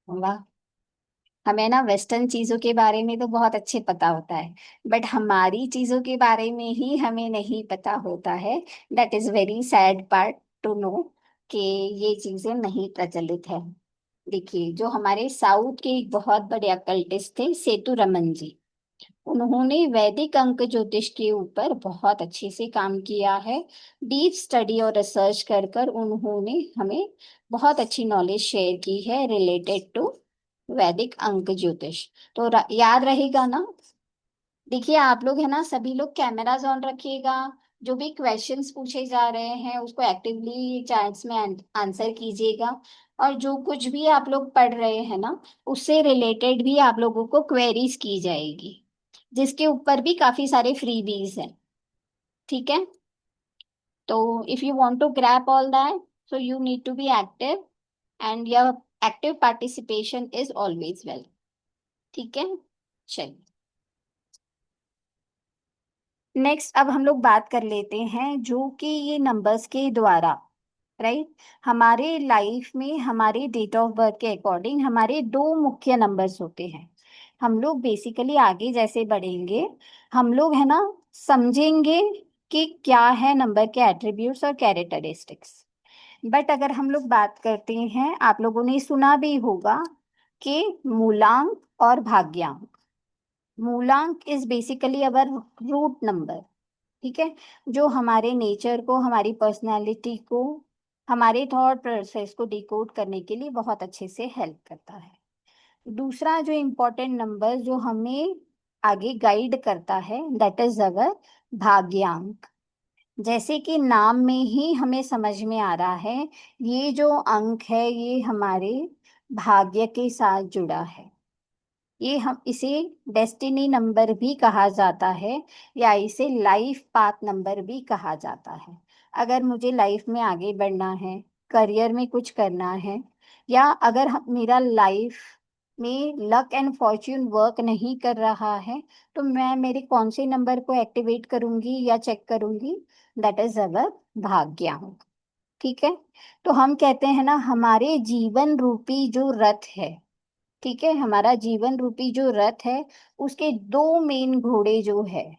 S1: वाह! हमें ना वेस्टर्न चीजों के बारे में तो बहुत अच्छे पता होता है, बट हमारी चीजों के बारे में ही हमें नहीं पता होता है। That is very sad part to know कि ये चीजें नहीं प्रचलित है। देखिए, जो हमारे साउथ के एक बहुत बड़े अकल्टिस्ट थे, सेतु रमन जी, उन्होंने वैदिक अंक ज्योतिष के ऊपर बहुत अच्छे से काम किया है। डीप स्टडी और रिसर्च कर कर उन्होंने हमें बहुत अच्छी नॉलेज शेयर की है रिलेटेड टू वैदिक अंक ज्योतिष। तो याद रहेगा ना? देखिए, आप लोग है ना, सभी लोग कैमरास ऑन रखिएगा। जो भी क्वेश्चंस पूछे जा रहे हैं उसको एक्टिवली चैट्स में आंसर कीजिएगा। और जो कुछ भी आप लोग पढ़ रहे हैं ना, उससे रिलेटेड भी आप लोगों को क्वेरीज की जाएगी, जिसके ऊपर भी काफी सारे फ्रीबीज हैं। ठीक है? तो if you want to grab all that, so you need to be active, and your active participation is always well. ठीक है? चलिए, नेक्स्ट अब हम लोग बात कर लेते हैं जो कि ये नंबर्स के द्वारा, राइट, हमारे लाइफ में हमारे डेट ऑफ बर्थ के अकॉर्डिंग हमारे दो मुख्य नंबर्स होते हैं। हम लोग बेसिकली आगे जैसे बढ़ेंगे, हम लोग है ना समझेंगे कि क्या है नंबर के एट्रीब्यूट्स और कैरेक्टरिस्टिक्स। बट अगर हम लोग बात करते हैं, आप लोगों ने सुना भी होगा कि मूलांक और भाग्यांक। मूलांक is basically our root number. ठीक है? जो हमारे नेचर को, हमारी पर्सनालिटी को, हमारे थॉट प्रोसेस को डिकोड करने के लिए बहुत अच्छे से हेल्प करता है। दूसरा जो इम्पोर्टेंट नंबर जो हमें आगे गाइड करता है, दैट इज अवर भाग्यांक। जैसे कि नाम में ही हमें समझ में आ रहा है, ये जो अंक है ये हमारे भाग्य के साथ जुड़ा है। ये हम इसे डेस्टिनी नंबर भी कहा जाता है, या इसे लाइफ पाथ नंबर भी कहा जाता है। अगर मुझे लाइफ में आगे बढ़ना है, करियर में कुछ करना है, या अगर मेरा लाइफ में लक एंड फॉर्च्यून वर्क नहीं कर रहा है, तो मैं मेरे कौन से नंबर को एक्टिवेट करूंगी या चेक करूंगी? That is our bhagyank. ठीक है? तो हम कहते हैं ना, हमारे जीवन रूपी जो रथ है, ठीक है, हमारा जीवन रूपी जो रथ है, उसके दो मेन घोड़े जो है,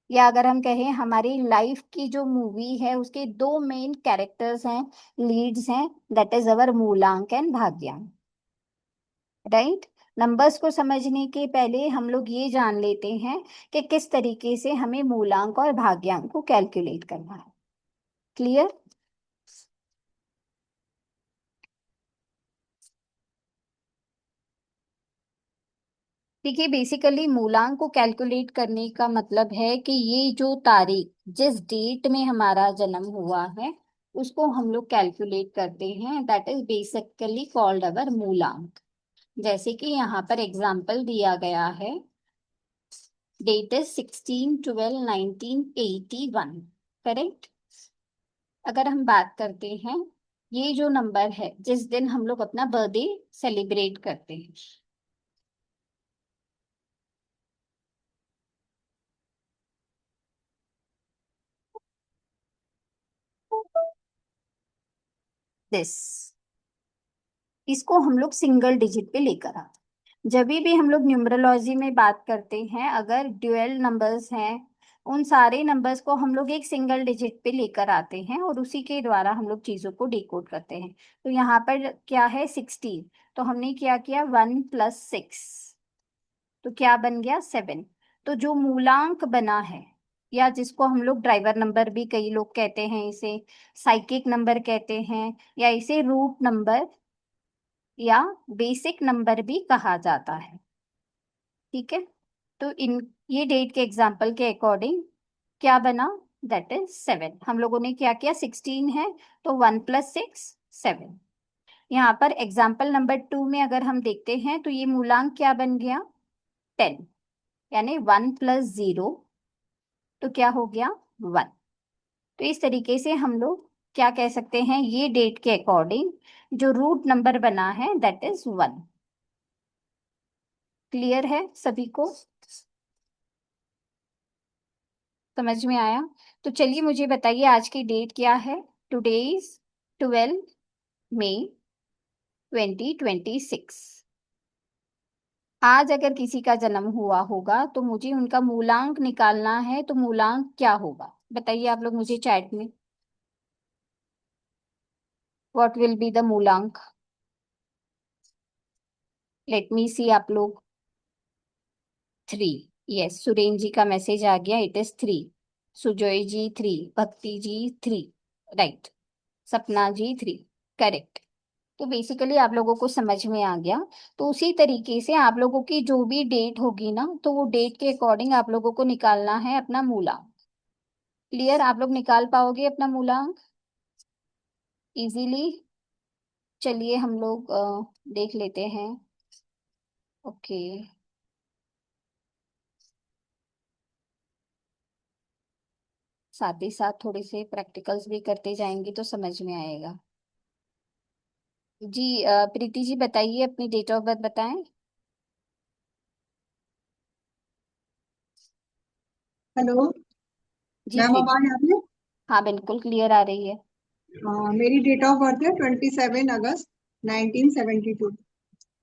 S1: या अगर हम कहें हमारी लाइफ की जो मूवी है उसके दो मेन कैरेक्टर्स हैं, लीड्स हैं, दैट इज अवर मूलांक एंड भाग्यांक। राइट? नंबर्स को समझने के पहले हम लोग ये जान लेते हैं कि किस तरीके से हमें मूलांक और भाग्यांक को कैलकुलेट करना है। क्लियर? देखिए, बेसिकली मूलांक को कैलकुलेट करने का मतलब है कि ये जो तारीख, जिस डेट में हमारा जन्म हुआ है, उसको हम लोग कैलकुलेट करते हैं। दैट इज बेसिकली कॉल्ड अवर मूलांक। जैसे कि यहाँ पर एग्जाम्पल दिया गया है, डेट इज 16/12/1981। करेक्ट? अगर हम बात करते हैं, ये जो नंबर है जिस दिन हम लोग अपना बर्थडे सेलिब्रेट करते हैं, दिस, इसको हम लोग सिंगल डिजिट पे लेकर आते हैं। जब भी हम लोग न्यूमरोलॉजी में बात करते हैं, अगर ड्यूअल नंबर्स हैं, उन सारे नंबर्स को हम लोग एक सिंगल डिजिट पे लेकर आते हैं और उसी के द्वारा हम लोग चीजों को डिकोड करते हैं। तो यहाँ पर क्या है, 16, तो हमने क्या किया, 1 + 6, तो क्या बन गया, 7। तो जो मूलांक बना है, या जिसको हम लोग ड्राइवर नंबर भी कई लोग कहते हैं, इसे साइकिक नंबर कहते हैं, या इसे रूट नंबर या बेसिक नंबर भी कहा जाता है। ठीक है? तो इन ये डेट के एग्जाम्पल के अकॉर्डिंग क्या बना, दैट इज 7। हम लोगों ने क्या किया, 16 है तो 1 + 6 7। यहाँ पर एग्जाम्पल नंबर 2 में अगर हम देखते हैं तो ये मूलांक क्या बन गया, 10, यानी 1 + 0 तो क्या हो गया, 1। तो इस तरीके से हम लोग क्या कह सकते हैं, ये डेट के अकॉर्डिंग जो रूट नंबर बना है दैट इज 1। क्लियर है सभी को, समझ में आया? तो चलिए मुझे बताइए आज की डेट क्या है। टुडे इज 12 मई 2026। आज अगर किसी का जन्म हुआ होगा तो मुझे उनका मूलांक निकालना है, तो मूलांक क्या होगा बताइए आप लोग मुझे चैट में, व्हाट विल बी द मूलांक। लेट मी सी आप लोग। 3, यस, सुरेन जी का मैसेज आ गया, इट इज 3। सुजोय जी 3, भक्ति जी 3, राइट, सपना जी 3, करेक्ट। तो बेसिकली आप लोगों को समझ में आ गया। तो उसी तरीके से आप लोगों की जो भी डेट होगी ना, तो वो डेट के अकॉर्डिंग आप लोगों को निकालना है अपना मूलांक। क्लियर, आप लोग निकाल पाओगे अपना मूलांक इजीली? चलिए हम लोग देख लेते हैं। ओके, साथ ही साथ थोड़े से प्रैक्टिकल्स भी करते जाएंगे तो समझ में आएगा। जी प्रीति जी बताइए, अपनी डेट ऑफ बर्थ बताएं।
S8: हेलो
S1: जी
S8: मैम,
S1: प्रीति,
S8: आवाज आ रही है?
S1: हाँ बिल्कुल क्लियर आ रही है।
S8: मेरी डेट ऑफ बर्थ है 27 अगस्त 1972।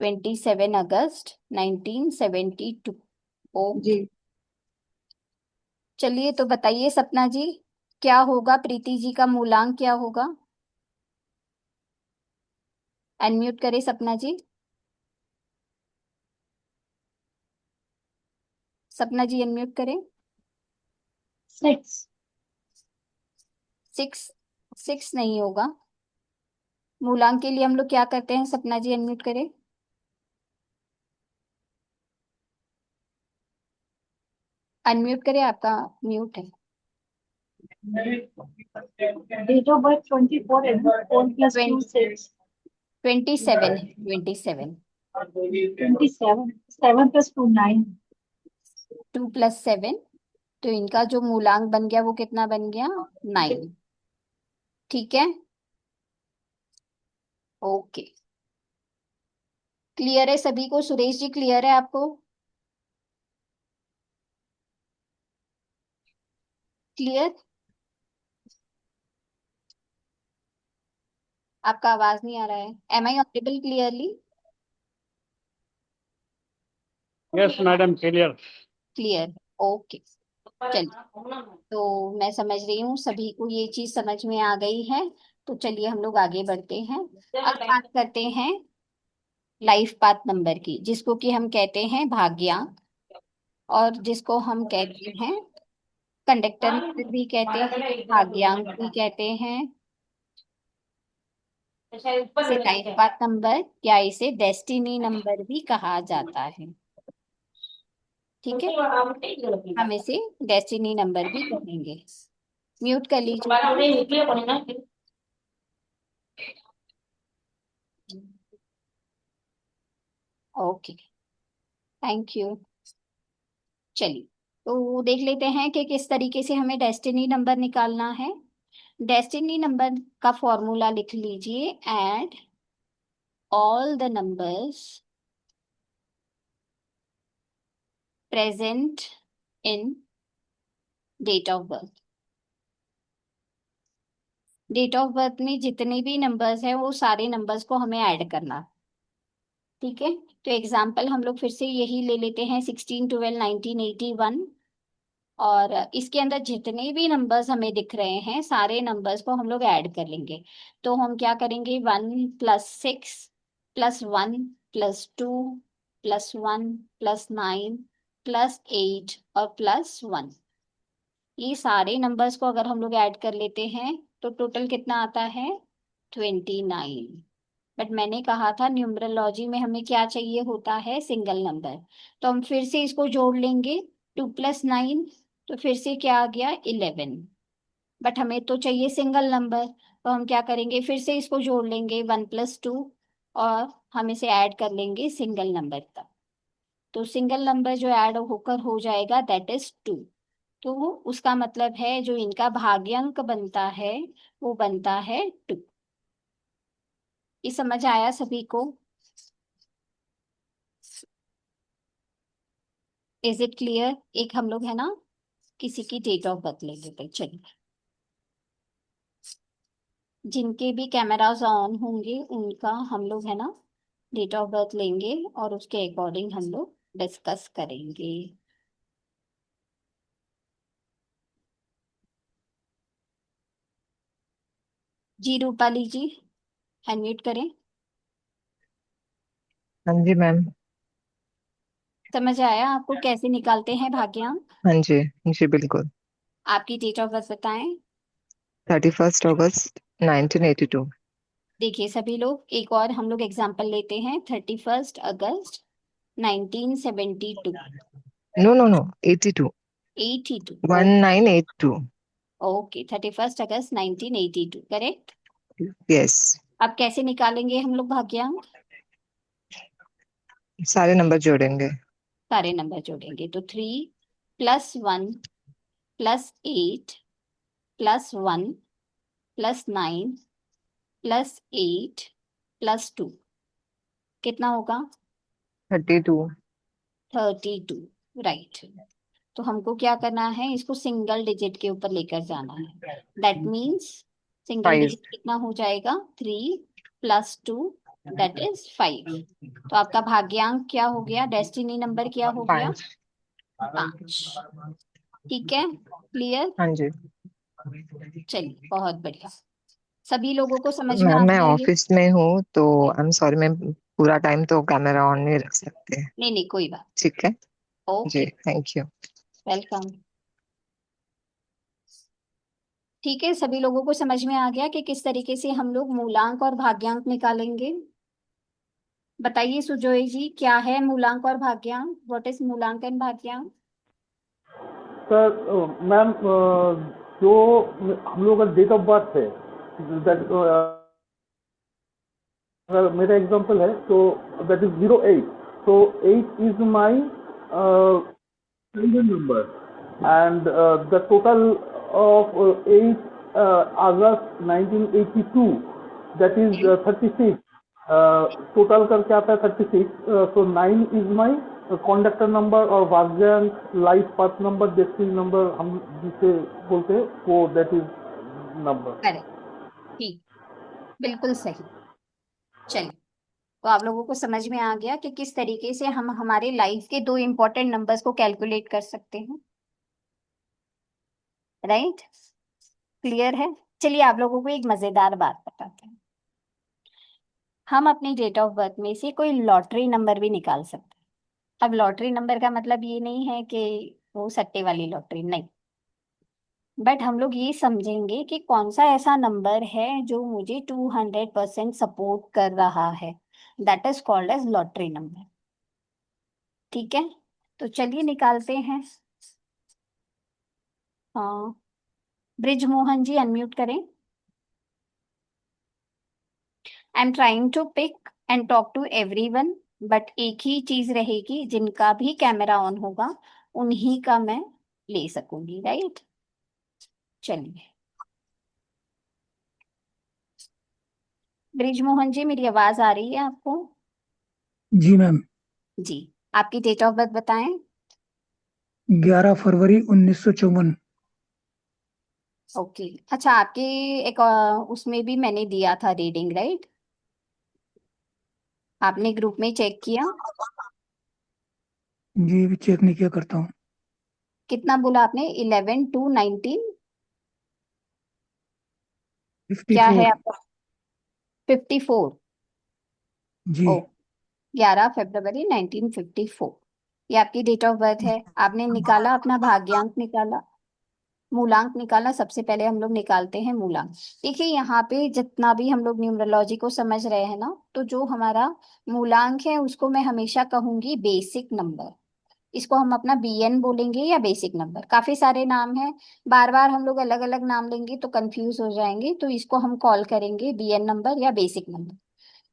S1: 27 अगस्त 1972। ओके,
S8: जी।
S1: चलिए तो बताइए सपना जी, क्या होगा प्रीति जी का मूलांक क्या होगा? अनम्यूट करें सपना जी, सपना जी अनम्यूट करें।
S5: 6।
S1: 6, 6 नहीं होगा। मूलांक के लिए हम लोग क्या करते हैं, सपना जी अनम्यूट करें। अनम्यूट करें, आपका म्यूट है।
S5: डेट ऑफ बर्थ 24 है, 4 + 2 6।
S1: 27 है, 27।
S5: 27, 7 + 2 9।
S1: 2 + 7, तो इनका जो मूलांक बन गया वो कितना बन गया, 9। ठीक है, ओके, क्लियर है सभी को? सुरेश जी क्लियर है आपको? क्लियर? आपका आवाज नहीं आ रहा है, am I audible clearly?
S7: Yes madam, clear.
S1: Clear, okay. चलिए, तो मैं समझ रही हूँ सभी को ये चीज समझ में आ गई है। तो चलिए हम लोग आगे बढ़ते हैं। अब बात करते हैं लाइफ पाथ नंबर की, जिसको कि हम कहते हैं भाग्यांक, और जिसको हम कहते हैं कंडक्टर नंबर भी कहते हैं, भाग्यांक भी कहते हैं, इसे लाइफ पाथ नंबर या इसे डेस्टिनी नंबर भी कहा जाता है। ठीक है, हम इसे डेस्टिनी नंबर भी कहेंगे। म्यूट कर लीजिए। Okay, thank you. चलिए तो देख लेते हैं कि किस तरीके से हमें डेस्टिनी नंबर निकालना है। डेस्टिनी नंबर का फॉर्मूला लिख लीजिए, add all the numbers present in date of birth. Date of birth में जितने भी नंबर्स हैं वो सारे नंबर्स को हमें ऐड करना। ठीक है, तो एग्जाम्पल हम लोग फिर से यही ले लेते हैं, 16 12 1981। और इसके अंदर जितने भी नंबर्स हमें दिख रहे हैं सारे नंबर्स को हम लोग ऐड कर लेंगे। तो हम क्या करेंगे, 1 + 6 + 1 + 2 + 1 + 9 + 8 और +1, ये सारे नंबर्स को अगर हम लोग ऐड कर लेते हैं तो टोटल कितना आता है, 29। बट मैंने कहा था न्यूमरोलॉजी में हमें क्या चाहिए होता है, सिंगल नंबर। तो हम फिर से इसको जोड़ लेंगे, 2 + 9, तो फिर से क्या आ गया, 11। बट हमें तो चाहिए सिंगल नंबर। तो हम क्या करेंगे, फिर से इसको जोड़ लेंगे 1+2, और हम इसे ऐड कर लेंगे सिंगल नंबर तक। तो सिंगल नंबर जो ऐड होकर हो जाएगा दैट इज 2। तो उसका मतलब है जो इनका भाग्यांक बनता है वो बनता है 2। ये समझ आया सभी को? Is it clear? एक हम लोग है ना किसी की डेट ऑफ बर्थ ले लेते हैं। चलिए, जिनके भी कैमरास ऑन होंगे उनका हम लोग है ना डेट ऑफ बर्थ लेंगे और उसके अकॉर्डिंग हम लोग डिस्कस करेंगे। जी रूपाली जी, अनम्यूट करें।
S9: हाँ जी मैम।
S1: समझ आया आपको कैसे निकालते हैं भाग्यांक?
S9: हाँ जी। जी बिल्कुल।
S1: आपकी डेट ऑफ बर्थ बताएं।
S9: 31 अगस्त 1982।
S1: देखिए सभी लोग, एक और हम लोग एग्जाम्पल लेते हैं। 31 अगस्त 1972।
S9: No no no, 82।
S1: 82।
S9: 1982।
S1: ओके, 31 अगस्त 1982 करेक्ट।
S9: यस।
S1: अब कैसे निकालेंगे हम लोग भाग्यांक?
S9: सारे नंबर जोड़ेंगे।
S1: सारे नंबर जोड़ेंगे तो 3+1+8+9+8+2 कितना होगा?
S9: 32।
S1: 32। राइट। तो हमको क्या करना है, इसको सिंगल डिजिट के ऊपर लेकर जाना है। That means single
S9: 5।
S1: डिजिट कितना हो जाएगा? 3+2 दैट इज 5। तो आपका भाग्यांक क्या हो गया, डेस्टिनी नंबर क्या हो गया?
S9: 5।
S1: 5। ठीक है, क्लियर?
S9: हाँ जी
S1: चलिए, बहुत बढ़िया। सभी लोगों को समझ में आ
S9: मैम, मैं
S1: गया ये?
S9: ऑफिस में हूँ तो आई एम सॉरी मैम, पूरा टाइम तो कैमरा ऑन नहीं रख सकते।
S1: नहीं नहीं, कोई बात।
S9: ठीक है जी,
S1: ओके,
S9: थैंक यू।
S1: वेलकम। ठीक है, सभी लोगों को समझ में आ गया कि किस तरीके से हम लोग मूलांक और भाग्यांक निकालेंगे? बताइए सुजोय जी, क्या है मूलांक और भाग्यांक? व्हाट इज मूलांक एंड भाग्यांक?
S3: सर मैम, जो हम लोग का डेट ऑफ बर्थ है, दैट अगर मेरा एग्जांपल है तो दैट इज 08। तो 8 is my single number, and the total of 8 August 1982, that is 36। Total करके आता है 36। So 9 is my conductor number, और भाग्यांक life path number, destiny number हम जिसे बोलते हैं वो दैट इज नंबर।
S1: करेक्ट, ठीक, बिल्कुल सही। चलिए, तो आप लोगों को समझ में आ गया कि किस तरीके से हम हमारे लाइफ के दो इंपॉर्टेंट नंबर्स को कैलकुलेट कर सकते हैं। राइट, क्लियर है? चलिए, आप लोगों को एक मजेदार बात बताते हैं। हम अपनी डेट ऑफ बर्थ में से कोई लॉटरी नंबर भी निकाल सकते हैं। अब लॉटरी नंबर का मतलब ये नहीं है कि वो सट्टे वाली लॉटरी, नहीं। बट हम लोग ये समझेंगे कि कौन सा ऐसा नंबर है जो मुझे 200% सपोर्ट कर रहा है। That is called as lottery number. ठीक है, तो चलिए निकालते हैं। हाँ, ब्रिज मोहन जी अनम्यूट करें। I am trying to pick and talk to everyone, but एक ही चीज रहेगी, जिनका भी कैमरा ऑन होगा उन्हीं का मैं ले सकूंगी। राइट, चलिए। ब्रिज मोहन जी, मेरी आवाज आ रही है आपको?
S10: जी मैम।
S1: जी, आपकी डेट ऑफ बर्थ बताएं।
S10: 11 फरवरी 1954।
S1: ओके, अच्छा, आपके एक उसमें भी मैंने दिया था रीडिंग, राइट? आपने ग्रुप में चेक किया?
S10: जी भी चेक नहीं किया, करता हूँ।
S1: कितना बोला आपने? 11 to 19?
S10: फिफ्टी
S1: क्या है
S10: फोर
S1: आपका? 54?
S10: जी।
S1: ओ, 11 फरवरी 1954, ये आपकी डेट ऑफ बर्थ है। आपने निकाला अपना भाग्यांक, निकाला, मूलांक निकाला। सबसे पहले हम लोग निकालते हैं मूलांक। देखिए, यहाँ पे जितना भी हम लोग न्यूमरोलॉजी को समझ रहे हैं ना, तो जो हमारा मूलांक है उसको मैं हमेशा कहूंगी बेसिक नंबर। इसको हम अपना बीएन बोलेंगे या बेसिक नंबर। काफी सारे नाम हैं, बार बार हम लोग अलग अलग नाम लेंगे तो कंफ्यूज हो जाएंगे, तो इसको हम कॉल करेंगे बीएन नंबर या बेसिक नंबर।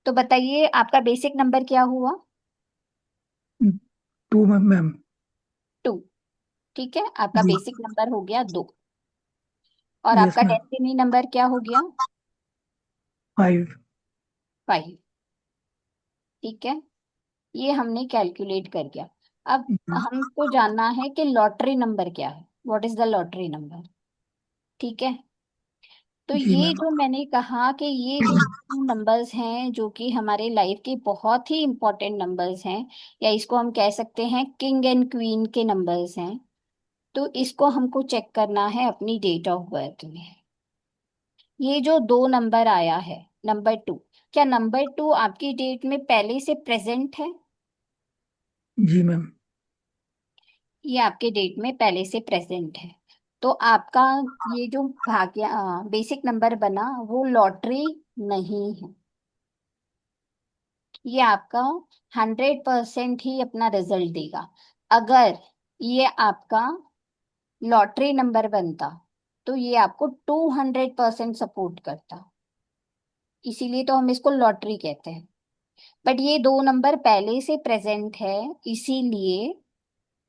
S1: तो बताइए आपका बेसिक नंबर क्या हुआ?
S10: 2 मैम।
S1: 2। ठीक है, आपका
S10: जी।
S1: बेसिक नंबर हो गया 2। और
S10: यस
S1: आपका
S10: मैम।
S1: डेस्टिनी नंबर क्या हो गया?
S10: 5।
S1: 5। ठीक है, ये हमने कैलकुलेट कर दिया। अब हमको जानना है कि लॉटरी नंबर क्या है, what is the lottery number. ठीक है, तो
S10: जी
S1: ये
S10: मैम।
S1: जो मैंने कहा कि ये जो नंबर्स हैं जो कि हमारे लाइफ के बहुत ही इंपॉर्टेंट नंबर्स हैं, या इसको हम कह सकते हैं किंग एंड क्वीन के नंबर्स हैं, तो इसको हमको चेक करना है अपनी डेट ऑफ बर्थ में। ये जो 2 नंबर आया है, नंबर 2, क्या नंबर 2 आपकी डेट में पहले से प्रेजेंट है?
S10: जी मैम।
S1: ये आपके डेट में पहले से प्रेजेंट है। तो आपका ये जो भाग्य बेसिक नंबर बना वो लॉटरी नहीं है। ये आपका 100% ही अपना रिजल्ट देगा। अगर ये आपका लॉटरी नंबर बनता तो ये आपको 200% सपोर्ट करता, इसीलिए तो हम इसको लॉटरी कहते हैं। बट ये 2 नंबर पहले से प्रेजेंट है, इसीलिए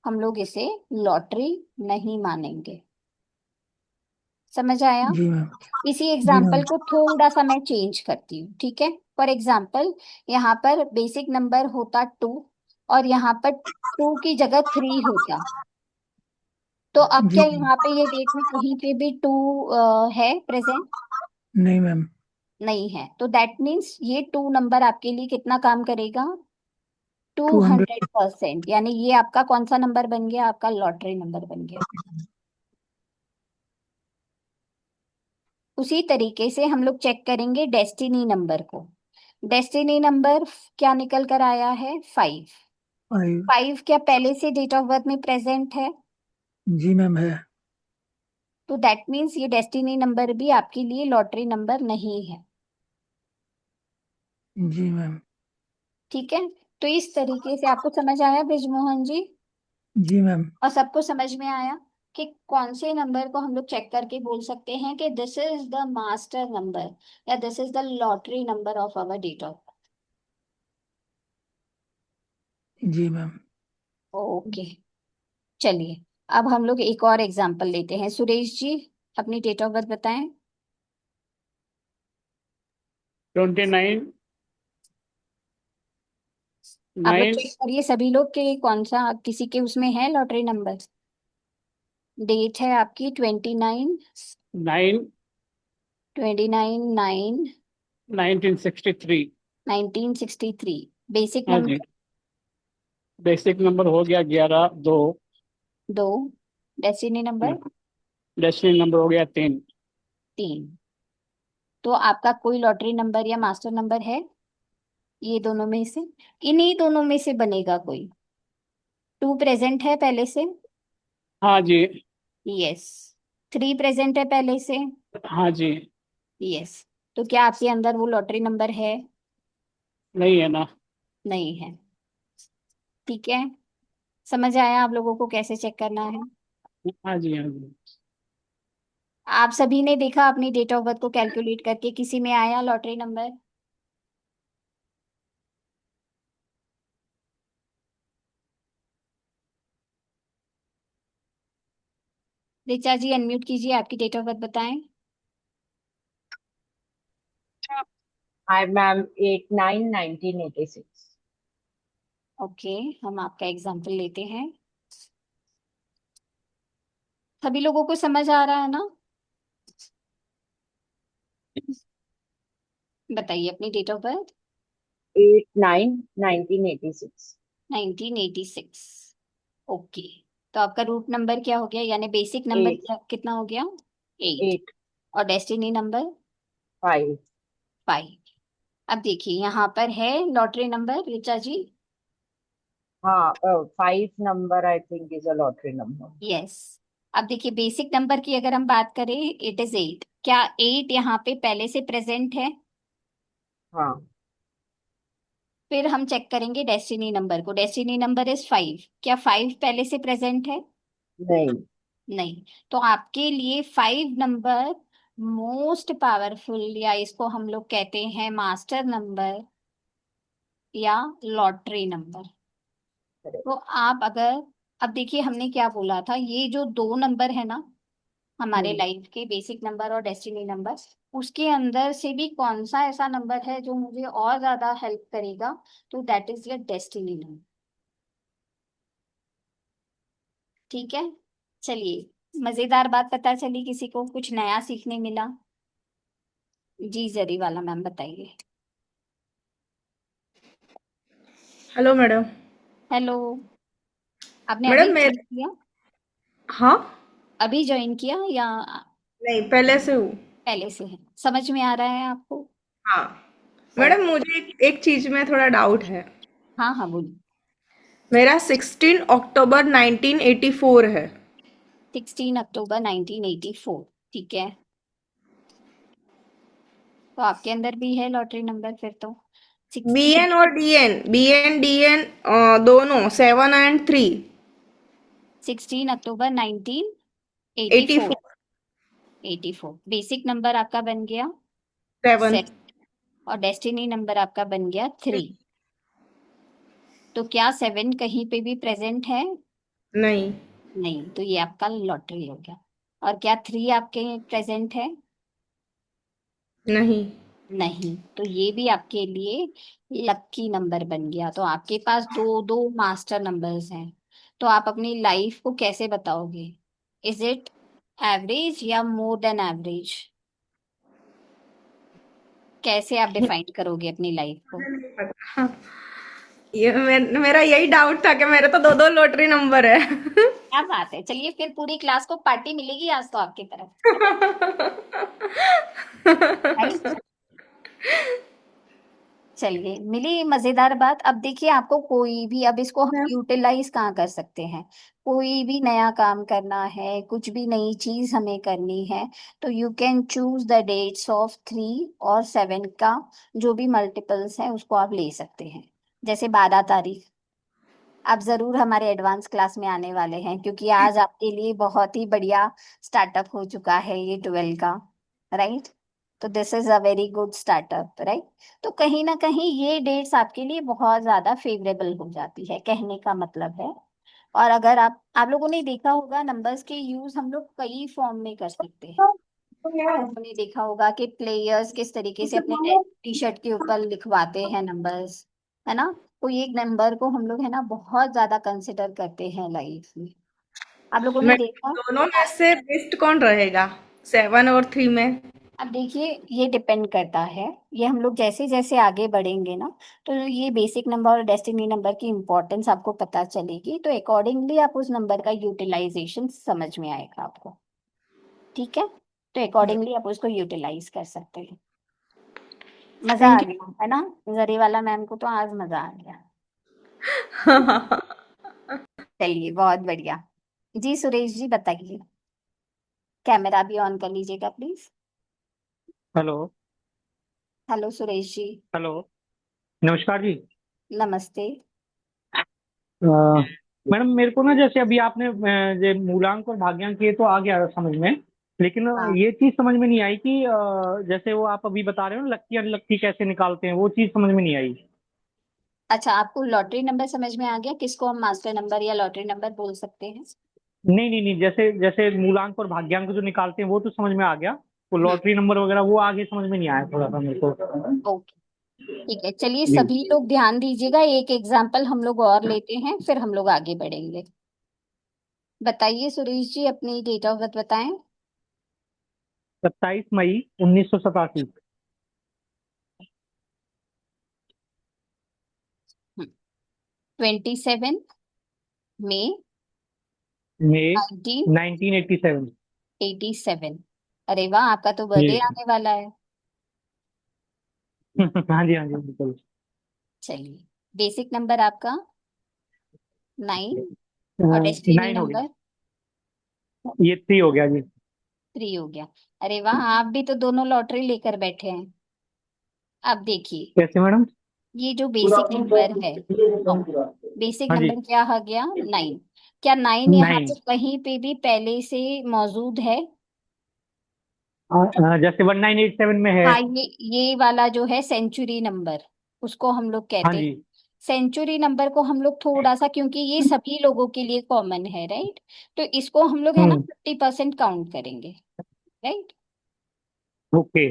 S1: हम लोग इसे लॉटरी नहीं मानेंगे। समझ आया?
S10: जी मैम।
S1: इसी
S10: जी
S1: एग्जाम्पल
S10: मैम।
S1: को थोड़ा सा मैं चेंज करती हूँ, ठीक है। फॉर एग्जाम्पल, यहाँ पर बेसिक नंबर होता 2 और यहाँ पर 2 की जगह 3 होता, तो अब
S10: जी
S1: क्या
S10: मैम।
S1: यहाँ पे ये डेट में कहीं पे भी 2 है प्रेजेंट?
S10: नहीं मैम।
S1: नहीं है, तो दैट मीन्स ये 2 नंबर आपके लिए कितना काम करेगा? टू
S10: 200।
S1: 100%, यानी ये आपका कौन सा नंबर बन गया? आपका लॉटरी नंबर बन गया। उसी तरीके से हम लोग चेक करेंगे डेस्टिनी नंबर को। डेस्टिनी नंबर क्या निकल कर आया है? 5।
S10: 5।
S1: 5 क्या पहले से डेट ऑफ बर्थ में प्रेजेंट है?
S10: जी मैम है।
S1: तो दैट मीन्स ये डेस्टिनी नंबर भी आपके लिए लॉटरी नंबर नहीं है।
S10: जी मैम।
S1: ठीक है, तो इस तरीके से आपको समझ आया ब्रिजमोहन जी?
S10: जी मैम।
S1: और सबको समझ में आया कि कौन से नंबर को हम लोग चेक करके बोल सकते हैं कि this is the master number या this is the lottery number of our date of.
S10: जी मैम।
S1: ओके, चलिए अब हम लोग एक और एग्जांपल लेते हैं। सुरेश जी, अपनी डेट ऑफ बर्थ बताएं।
S7: 29
S1: आप लोग
S7: 9
S1: चेक करिए सभी लोग के कौन सा किसी के उसमें है लॉटरी नंबर। डेट है आपकी 29,
S7: 9
S1: 29/9
S7: 1963।
S1: 1963। बेसिक
S7: हाँ जी,
S1: नंबर
S7: बेसिक नंबर हो गया 11/2।
S1: 2। डेस्टिनी नंबर
S7: डेसिमल नंबर हो गया 3।
S1: 3। तो आपका कोई लॉटरी नंबर या मास्टर नंबर है ये दोनों में से? इन्हीं दोनों में से बनेगा कोई। 2 प्रेजेंट है पहले से?
S7: हाँ जी।
S1: यस। 3 प्रेजेंट है पहले से?
S7: हाँ जी।
S1: यस। तो क्या आपके अंदर वो लॉटरी नंबर है?
S7: नहीं है ना।
S1: नहीं है। ठीक है, समझ आया आप लोगों को कैसे चेक करना है?
S7: हाँ जी, हाँ जी।
S1: आप सभी ने देखा अपनी डेट ऑफ बर्थ को कैलकुलेट करके किसी में आया लॉटरी नंबर? ऋचा जी अनम्यूट कीजिए, आपकी डेट ऑफ बर्थ बताएं।
S11: Hi, ma'am. 8/9/1986.
S1: ओके, हम आपका एग्जाम्पल लेते हैं। सभी लोगों को समझ आ रहा है ना? बताइए अपनी डेट ऑफ बर्थ।
S11: 8/9/1986.
S1: 1986। ओके, तो आपका रूट नंबर क्या हो गया, यानी बेसिक नंबर
S11: 8.
S1: कितना हो गया? 8।
S11: 8.
S1: और डेस्टिनी नंबर
S11: 5.
S1: 5। अब देखिए यहाँ पर है लॉटरी नंबर ऋचा जी।
S11: हाँ, 5 number I think is a lottery number.
S1: Yes. अब देखिए बेसिक नंबर की अगर हम बात करें, इट इज 8। क्या 8 यहाँ पे पहले से प्रेजेंट है?
S11: हाँ,
S1: फिर हम चेक करेंगे डेस्टिनी नंबर को। Destiny number is 5। क्या 5 पहले से प्रेजेंट है?
S11: नहीं।
S1: नहीं। तो आपके लिए 5 नंबर मोस्ट पावरफुल, या इसको हम लोग कहते हैं मास्टर नंबर या लॉटरी नंबर। तो आप अगर, अब देखिए हमने क्या बोला था, ये जो दो नंबर है ना हमारे
S11: हम्म।
S1: लाइफ के, बेसिक नंबर और डेस्टिनी नंबर, उसके अंदर से भी कौन सा ऐसा नंबर है जो मुझे और ज्यादा हेल्प करेगा, तो that is your destiny number. ठीक है, चलिए, मजेदार बात पता चली, किसी को कुछ नया सीखने मिला? जी जरी वाला मैम बताइए।
S12: Hello madam.
S1: हेलो। आपने अभी
S12: मैडम मैं
S1: ज्वाइन किया?
S12: हाँ।
S1: अभी ज्वाइन किया या
S12: नहीं, पहले से हूँ।
S1: पहले से है? समझ में आ रहा है आपको?
S12: हाँ।
S1: ओ,
S12: मैडम मुझे एक चीज में थोड़ा डाउट है।
S1: हाँ हाँ बोलिए।
S12: मेरा 16 अक्टूबर 1984 है।
S1: 16 अक्टूबर 1984, ठीक है। तो आपके अंदर भी है लॉटरी नंबर फिर तो।
S12: बी
S1: 16,
S12: एन और डी एन, बी एन दोनों 7 और 3।
S1: 16 अक्टूबर 1984।
S12: 84।
S1: 84 बेसिक नंबर आपका बन गया
S12: 7।
S1: 7, और डेस्टिनी नंबर आपका बन गया 3। तो क्या 7 कहीं पे भी प्रेजेंट है?
S12: नहीं।
S1: नहीं, तो ये आपका लॉटरी हो गया। और क्या 3 आपके प्रेजेंट है?
S12: नहीं।
S1: नहीं, तो ये भी आपके लिए लक्की नंबर बन गया। तो आपके पास दो दो मास्टर नंबर्स हैं। तो आप अपनी लाइफ को कैसे बताओगे? इज इट एवरेज या मोर देन एवरेज? कैसे आप डिफाइन करोगे अपनी लाइफ को?
S12: मुझे नहीं पता। मेरा यही डाउट था कि मेरे तो दो दो लॉटरी नंबर है।
S1: क्या बात है, चलिए फिर पूरी क्लास को पार्टी मिलेगी आज तो आपकी तरफ। राइट, चलिए, मिली मजेदार बात। अब देखिए आपको कोई भी, अब इसको हम
S2: मैम
S1: यूटिलाइज कहाँ कर सकते हैं? कोई भी नया काम करना है, कुछ भी नई चीज हमें करनी है, तो you can choose the dates of 3 और 7 का जो भी मल्टीपल्स है उसको आप ले सकते हैं। जैसे 12 तारीख। आप जरूर हमारे एडवांस क्लास में आने वाले हैं, क्योंकि आज आपके लिए बहुत ही बढ़िया स्टार्टअप हो चुका है ये 12 का। राइट, तो this is a very good startup, right. तो कहीं ना कहीं ये डेट्स आपके लिए बहुत ज्यादा फेवरेबल हो जाती है, कहने का मतलब है। और अगर आप लोगों ने देखा होगा, नंबर्स के यूज हम लोग कई फॉर्म में कर सकते हैं। आपने देखा होगा कि प्लेयर्स किस तरीके से अपने टी शर्ट के ऊपर लिखवाते हैं नंबर्स, है ना। तो ये नंबर को हम लोग है ना बहुत ज्यादा कंसिडर करते हैं लाइफ में। आप लोगों ने
S12: मैं
S1: देखा।
S12: दोनों में से बेस्ट कौन रहेगा 7 और 3 में?
S1: अब देखिए, ये डिपेंड करता है, ये हम लोग जैसे जैसे आगे बढ़ेंगे ना, तो ये बेसिक नंबर और डेस्टिनी नंबर की इम्पोर्टेंस आपको पता चलेगी, तो अकॉर्डिंगली आप उस नंबर का यूटिलाइजेशन समझ में आएगा आपको। ठीक है, तो अकॉर्डिंगली आप उसको यूटिलाइज कर सकते हैं। मजा आ
S12: थैंक
S1: गया है ना? जरी वाला मैम को तो आज मजा आ गया।
S12: यू।
S1: चलिए, बहुत बढ़िया। जी सुरेश जी बताइए, कैमरा भी ऑन कर लीजिएगा please.
S7: Hello.
S1: Hello Suresh ji.
S7: Hello. नमस्कार जी।
S1: नमस्ते।
S7: अ, मैडम मेरे को ना, जैसे अभी आपने ये मूलांक और भाग्यांक ये तो आ गया समझ में, लेकिन
S1: हाँ,
S7: ये चीज समझ में नहीं आई कि जैसे वो आप अभी बता रहे हो ना, लक्की अनलक्की कैसे निकालते हैं, वो चीज समझ में नहीं आई।
S1: अच्छा, आपको लॉटरी नंबर समझ में आ गया, किसको हम मास्टर नंबर या लॉटरी नंबर बोल सकते हैं?
S7: नहीं नहीं नहीं, जैसे जैसे मूलांक और भाग्यांक जो निकालते हैं वो तो समझ में आ गया, वो
S1: हम्म।
S7: लॉटरी नंबर वगैरह वो आगे समझ में नहीं आया थोड़ा सा मेरे को।
S1: ओके, ठीक है, चलिए
S7: जी।
S1: सभी लोग ध्यान दीजिएगा, एक एग्जाम्पल हम लोग और लेते हैं, फिर हम लोग आगे बढ़ेंगे। बताइए सुरेश जी, अपनी डेट ऑफ बर्थ बताएं।
S7: 27 मई 1987।
S1: 27 मई
S7: मई 1987।
S1: 1987। अरे वाह, आपका तो बर्थडे
S7: जी।
S1: आने वाला है।
S7: हाँ जी बिल्कुल।
S1: चलिए, बेसिक नंबर आपका 9, और डेस्टिनी
S7: 9 हो गया,
S1: नंबर
S7: ये 3 हो गया जी।
S1: 3 हो गया। अरे वाह, आप भी तो दोनों लॉटरी लेकर बैठे हैं। अब देखिए,
S7: कैसे मैडम?
S1: ये जो बेसिक नंबर है, बेसिक
S7: हाँ जी,
S1: नंबर क्या आ गया? 9। क्या 9 यहाँ
S7: 9।
S1: पे कहीं पे भी पहले से मौजूद है?
S7: जैसे 1987 में है।
S1: हाँ, ये वाला जो है सेंचुरी नंबर, उसको हम लोग
S7: हाँ
S1: कहते हैं।
S7: जी।
S1: सेंचुरी नंबर को हम लोग थोड़ा सा, क्योंकि ये सभी लोगों के लिए कॉमन है, राइट, तो इसको हम लोग है ना
S7: हम्म।
S1: 50% काउंट करेंगे, राइट।
S7: ओके।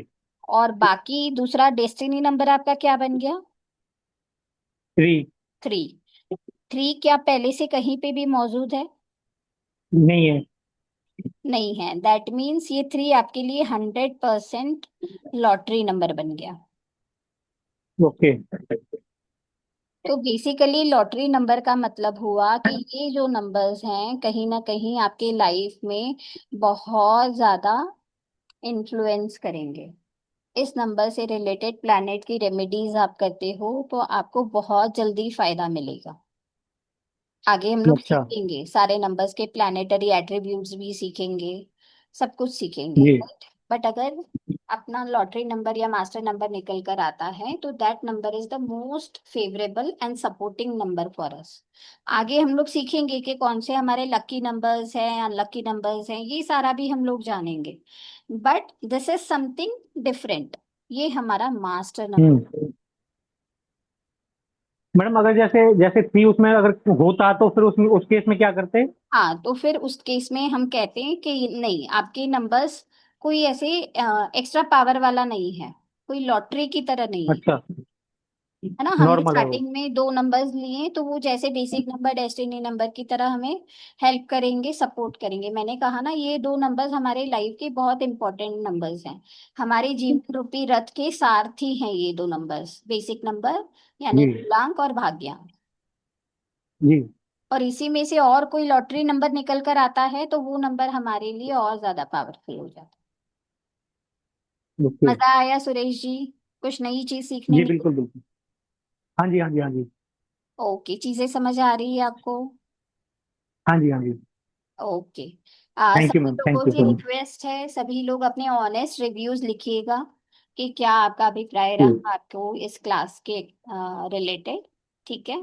S1: और बाकी दूसरा डेस्टिनी नंबर आपका क्या बन गया?
S7: 3।
S1: 3। 3 क्या पहले से कहीं पे भी मौजूद है?
S7: नहीं है।
S1: नहीं है। दैट मीन्स ये 3 आपके लिए 100% लॉटरी नंबर बन गया।
S7: ओके।
S1: तो बेसिकली लॉटरी नंबर का मतलब हुआ कि ये जो नंबर्स हैं कहीं ना कहीं आपके लाइफ में बहुत ज्यादा इन्फ्लुएंस करेंगे। इस नंबर से रिलेटेड प्लैनेट की रेमेडीज आप करते हो तो आपको बहुत जल्दी फायदा मिलेगा। आगे हम लोग
S7: अच्छा।
S1: सीखेंगे, सारे नंबर्स के प्लैनेटरी एट्रीब्यूट्स भी सीखेंगे, सब कुछ सीखेंगे।
S7: जी।
S1: बट अगर अपना लॉटरी नंबर या मास्टर नंबर निकल कर आता है तो that number is the most favourable and supporting number for us. आगे हम लोग सीखेंगे कि कौन से हमारे लकी नंबर्स हैं, अनलकी नंबर्स हैं, ये सारा भी हम लोग जानेंगे। But this is something different. ये हमारा मास्टर नंबर।
S7: हम्म। मैडम अगर जैसे जैसे 3 उसमें अगर होता तो फिर उसमें उस केस में क्या करते?
S1: हाँ, तो फिर उस केस में हम कहते हैं कि नहीं, आपके नंबर्स कोई ऐसे एक्स्ट्रा पावर वाला नहीं है, कोई लॉटरी की तरह नहीं है।
S7: अच्छा।
S1: है ना, हमने
S7: नॉर्मल है वो।
S1: स्टार्टिंग में 2 नंबर्स लिए तो वो जैसे बेसिक नंबर डेस्टिनी नंबर की तरह हमें हेल्प करेंगे, सपोर्ट करेंगे। मैंने कहा ना, ये 2 नंबर्स हमारे लाइफ के बहुत इंपॉर्टेंट नंबर्स हैं। हमारे जीवन रूपी रथ के सारथी हैं ये 2 नंबर्स, बेसिक नंबर यानी
S7: जी।
S1: पूर्णांक और भाग्यांक।
S7: जी।
S1: और इसी में से और कोई लॉटरी नंबर निकल कर आता है तो वो नंबर हमारे लिए और ज्यादा पावरफुल हो जाता है।
S7: ओके।
S1: मजा आया सुरेश जी? कुछ नई चीज सीखने
S7: जी
S1: मिली?
S7: बिल्कुल बिल्कुल। हाँ जी, हाँ जी, हाँ जी।
S1: ओके, चीजें समझ आ रही है आपको?
S7: हाँ जी, हाँ जी।
S1: ओके।
S7: थैंक यू
S1: सभी
S7: मैम,
S1: लोगों
S7: थैंक यू
S1: से
S7: सो मच।
S1: रिक्वेस्ट है, सभी लोग अपने ऑनेस्ट रिव्यूज लिखिएगा कि क्या आपका अभिप्राय
S7: जी।
S1: रहा आपको इस क्लास के रिलेटेड। ठीक है।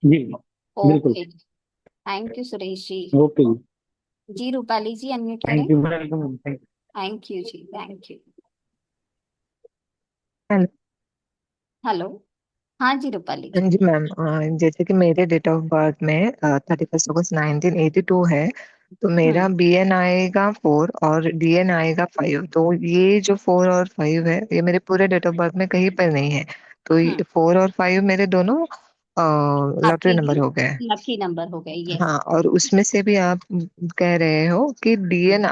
S7: जी बिल्कुल।
S1: Okay, thank you Suresh ji.
S7: Okay जी।
S1: जी रूपाली जी, अनम्यूट करें।
S7: Thank you, welcome, thank
S1: thank you जी, थैंक यू।
S9: हेलो।
S1: हेलो। हाँ जी रूपाली जी।
S9: हाँ जी मैम, जैसे कि मेरे डेट ऑफ बर्थ में 31 अगस्त 1982 है। तो मेरा
S1: हम्म।
S9: BN आएगा 4 और DN आएगा 5। तो ये जो 4 और 5 है, ये मेरे पूरे डेट ऑफ बर्थ में कहीं पर नहीं है। तो
S1: हम्म।
S9: 4 और 5 मेरे दोनों लॉटरी
S1: आपके
S9: नंबर
S1: लिए
S9: हो गए।
S1: लकी नंबर हो गए, यस।
S9: हाँ, और उसमें से भी आप कह रहे हो कि DN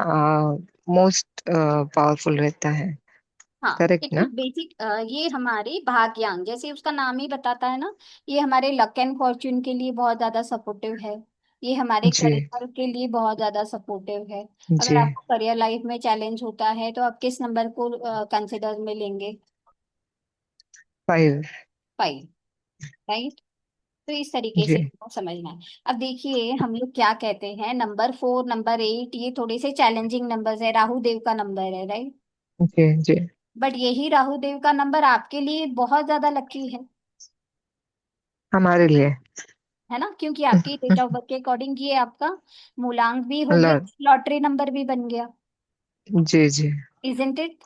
S9: मोस्ट पावरफुल रहता है।
S1: हाँ,
S9: करेक्ट
S1: देखिए
S9: ना?
S1: बेसिक ये हमारे भाग्यांक, जैसे उसका नाम ही बताता है ना, ये हमारे लक एंड फॉर्च्यून के लिए बहुत ज्यादा सपोर्टिव है। ये हमारे
S9: जी।
S1: करियर के लिए बहुत ज्यादा सपोर्टिव है। अगर
S9: जी।
S1: आपको करियर लाइफ में चैलेंज होता है तो आप किस नंबर को कंसिडर में लेंगे?
S9: 5।
S1: 5, राइट। तो इस तरीके से
S9: जी।
S1: आपको समझना है। अब देखिए हम लोग क्या कहते हैं, नंबर 4, नंबर 8 ये थोड़े से चैलेंजिंग नंबर्स है, राहु देव का नंबर है, राइट।
S9: जी। जी।
S1: बट यही राहु देव का नंबर आपके लिए बहुत ज्यादा लकी है।
S9: हमारे लिए।
S1: है ना, क्योंकि आपकी डेट ऑफ बर्थ के अकॉर्डिंग ये आपका मूलांक भी हो गया,
S9: लॉर्ड।
S1: लॉटरी नंबर भी बन गया,
S9: जी। जी।
S1: Isn't it?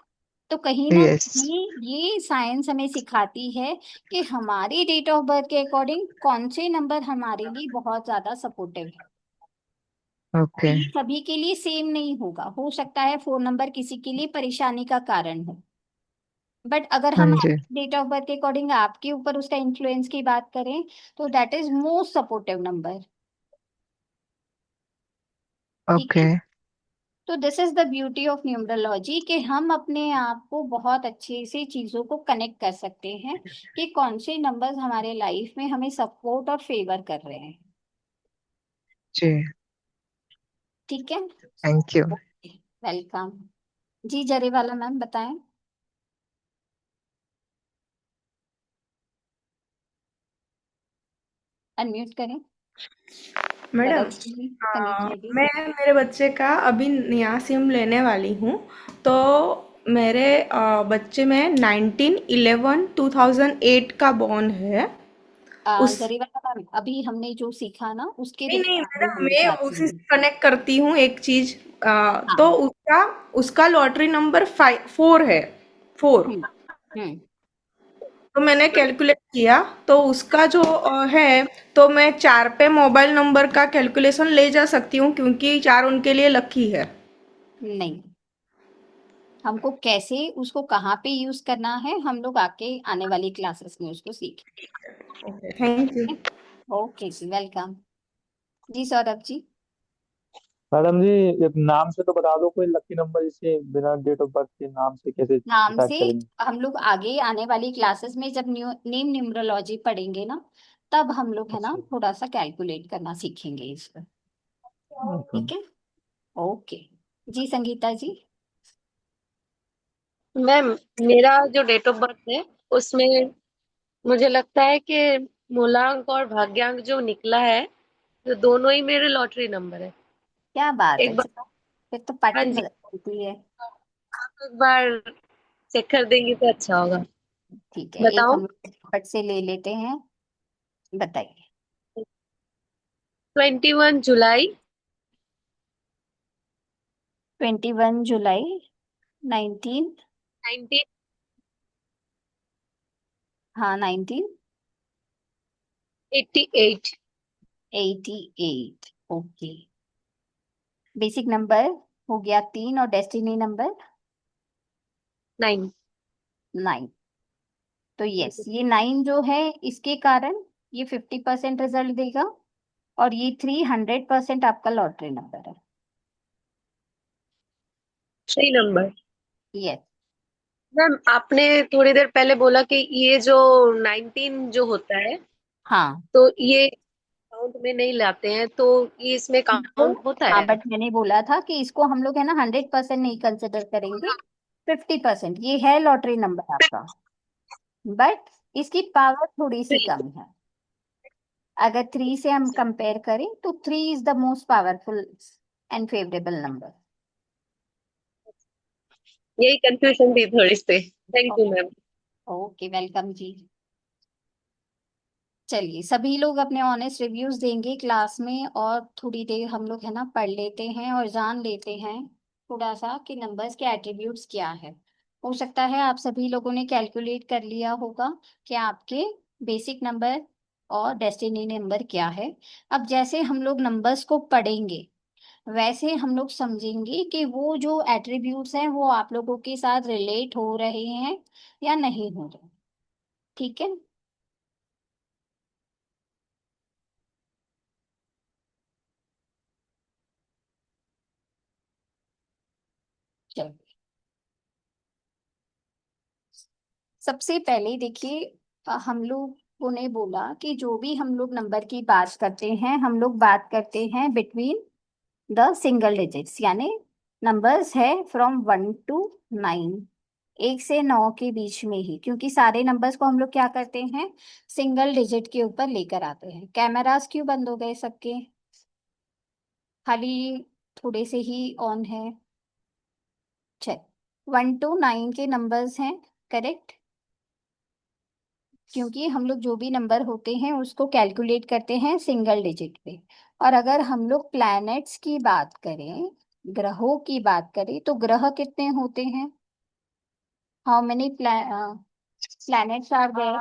S1: तो कहीं ना
S9: यस।
S1: कहीं ये साइंस हमें सिखाती है कि हमारी डेट ऑफ बर्थ के अकॉर्डिंग कौन से नंबर हमारे लिए बहुत ज्यादा सपोर्टिव है।
S9: ओके।
S1: ये सभी के लिए सेम नहीं होगा, हो सकता है 4 नंबर किसी के लिए परेशानी का कारण हो। बट अगर
S9: हाँ
S1: हम
S9: जी।
S1: डेट ऑफ बर्थ के अकॉर्डिंग आपके ऊपर उसका इन्फ्लुएंस की बात करें तो that is most supportive number. ठीक
S9: ओके।
S1: है। तो this is the beauty of numerology कि हम अपने आप को बहुत अच्छे से चीजों को कनेक्ट कर सकते हैं कि कौन से नंबर्स हमारे लाइफ में हमें सपोर्ट और फेवर कर रहे हैं।
S9: जी।
S1: ठीक है।
S9: Thank you.
S1: वेलकम। जी जरे वाला मैम बताएं। अनम्यूट करें।
S12: मैडम,
S1: जरा जी कनेक्ट लगी।
S12: मैं मेरे बच्चे का अभी नया सिम लेने वाली हूँ। तो मेरे बच्चे में 19/11/2008 का बॉर्न है। उस
S1: जरीवाला मैम, अभी हमने जो सीखा ना उसके
S12: नहीं नहीं
S1: रिगार्डिंग
S12: मैडम,
S1: हम
S12: मैं
S1: बात
S12: उसी
S1: करेंगे।
S12: से कनेक्ट करती हूँ एक चीज। तो
S1: हाँ।
S12: उसका उसका लॉटरी नंबर 4 है, 4।
S1: हम्म। हम्म।
S12: तो मैंने कैलकुलेट किया, तो उसका जो है, तो मैं 4 पे मोबाइल नंबर का कैलकुलेशन ले जा सकती हूँ क्योंकि 4 उनके लिए लकी है।
S1: नहीं, हमको कैसे उसको कहाँ पे यूज करना है हम लोग आके आने वाली क्लासेस में उसको सीखें।
S12: Okay, thank you.
S1: ओके जी, वेलकम। जी सौरभ जी।
S4: मैडम जी, एक नाम से तो बता दो कोई लकी नंबर, जिसे बिना डेट ऑफ बर्थ के नाम से कैसे
S1: नाम
S4: डिसाइड
S1: से
S4: करेंगे?
S1: हम लोग आगे आने वाली क्लासेस में जब नेम न्यूमरोलॉजी पढ़ेंगे ना, तब हम लोग है ना
S4: अच्छा।
S1: थोड़ा सा कैलकुलेट करना सीखेंगे इस पर।
S4: ओके।
S1: ठीक है। ओके। जी संगीता जी।
S5: मैम, मेरा जो डेट ऑफ बर्थ है उसमें मुझे लगता है कि मूलांक और भाग्यांक जो निकला है, जो दोनों ही मेरे लॉटरी नंबर है।
S1: क्या बात है,
S5: एक बार,
S1: चलो फिर तो
S5: हाँ
S1: पार्टी
S5: जी,
S1: बनती है।
S5: आप एक बार चेक कर देंगे तो अच्छा होगा।
S1: ठीक है, एक
S5: बताओ।
S1: हम फट से ले लेते हैं, बताइए।
S5: 21 जुलाई
S1: 21 जुलाई 19।
S5: 1988।
S1: हाँ, 1988। ओके। बेसिक नंबर हो गया 3 और डेस्टिनी नंबर
S5: 9।
S1: 9। तो यस, ये 9 जो है इसके कारण ये 50% रिजल्ट देगा, और ये 300% आपका लॉटरी नंबर है।
S5: सही नंबर।
S1: यस।
S5: मैम, आपने थोड़ी देर पहले बोला कि ये जो 19 जो होता है,
S1: हाँ।
S5: तो ये काउंट में नहीं लाते हैं, तो ये इसमें
S1: तो
S5: काउंट होता
S1: हाँ,
S5: है?
S1: बट मैंने बोला था कि इसको हम लोग है ना 100% नहीं कंसिडर करेंगे, 50%। ये है लॉटरी नंबर आपका, बट इसकी पावर थोड़ी सी कम है। अगर 3 से हम कंपेयर करें तो 3 is the most powerful and favourable number.
S5: यही कंफ्यूजन थी थोड़ी सी। Thank you ma'am.
S1: Okay, welcome जी। चलिए, सभी लोग अपने ऑनेस्ट रिव्यूज देंगे क्लास में, और थोड़ी देर हम लोग है ना पढ़ लेते हैं और जान लेते हैं थोड़ा सा कि नंबर्स के एट्रीब्यूट्स क्या है। हो सकता है आप सभी लोगों ने कैलकुलेट कर लिया होगा कि आपके बेसिक नंबर और डेस्टिनी नंबर क्या है। अब जैसे हम लोग नंबर्स को पढ़ेंगे, वैसे हम लोग समझेंगे कि वो जो एट्रीब्यूट्स हैं वो आप लोगों के साथ रिलेट हो रहे हैं या नहीं हो रहे। ठीक है। चलो, सबसे पहले देखिए, हम लोगों ने बोला कि जो भी हम लोग नंबर की बात करते हैं, हम लोग बात करते हैं बिटवीन द सिंगल डिजिट्स, यानी नंबर्स है फ्रॉम 1 to 9, 1 से 9 के बीच में ही, क्योंकि सारे नंबर्स को हम लोग क्या करते हैं, सिंगल डिजिट के ऊपर लेकर आते हैं। कैमरास क्यों बंद हो गए सबके, खाली थोड़े से ही ऑन है। चल, 1 to 9 के नंबर्स हैं, करेक्ट, क्योंकि हम लोग जो भी नंबर होते हैं उसको कैलकुलेट करते हैं सिंगल डिजिट पे। और अगर हम लोग प्लैनेट्स की बात करें, ग्रहों की बात करें, तो ग्रह कितने होते हैं, how many planets are there.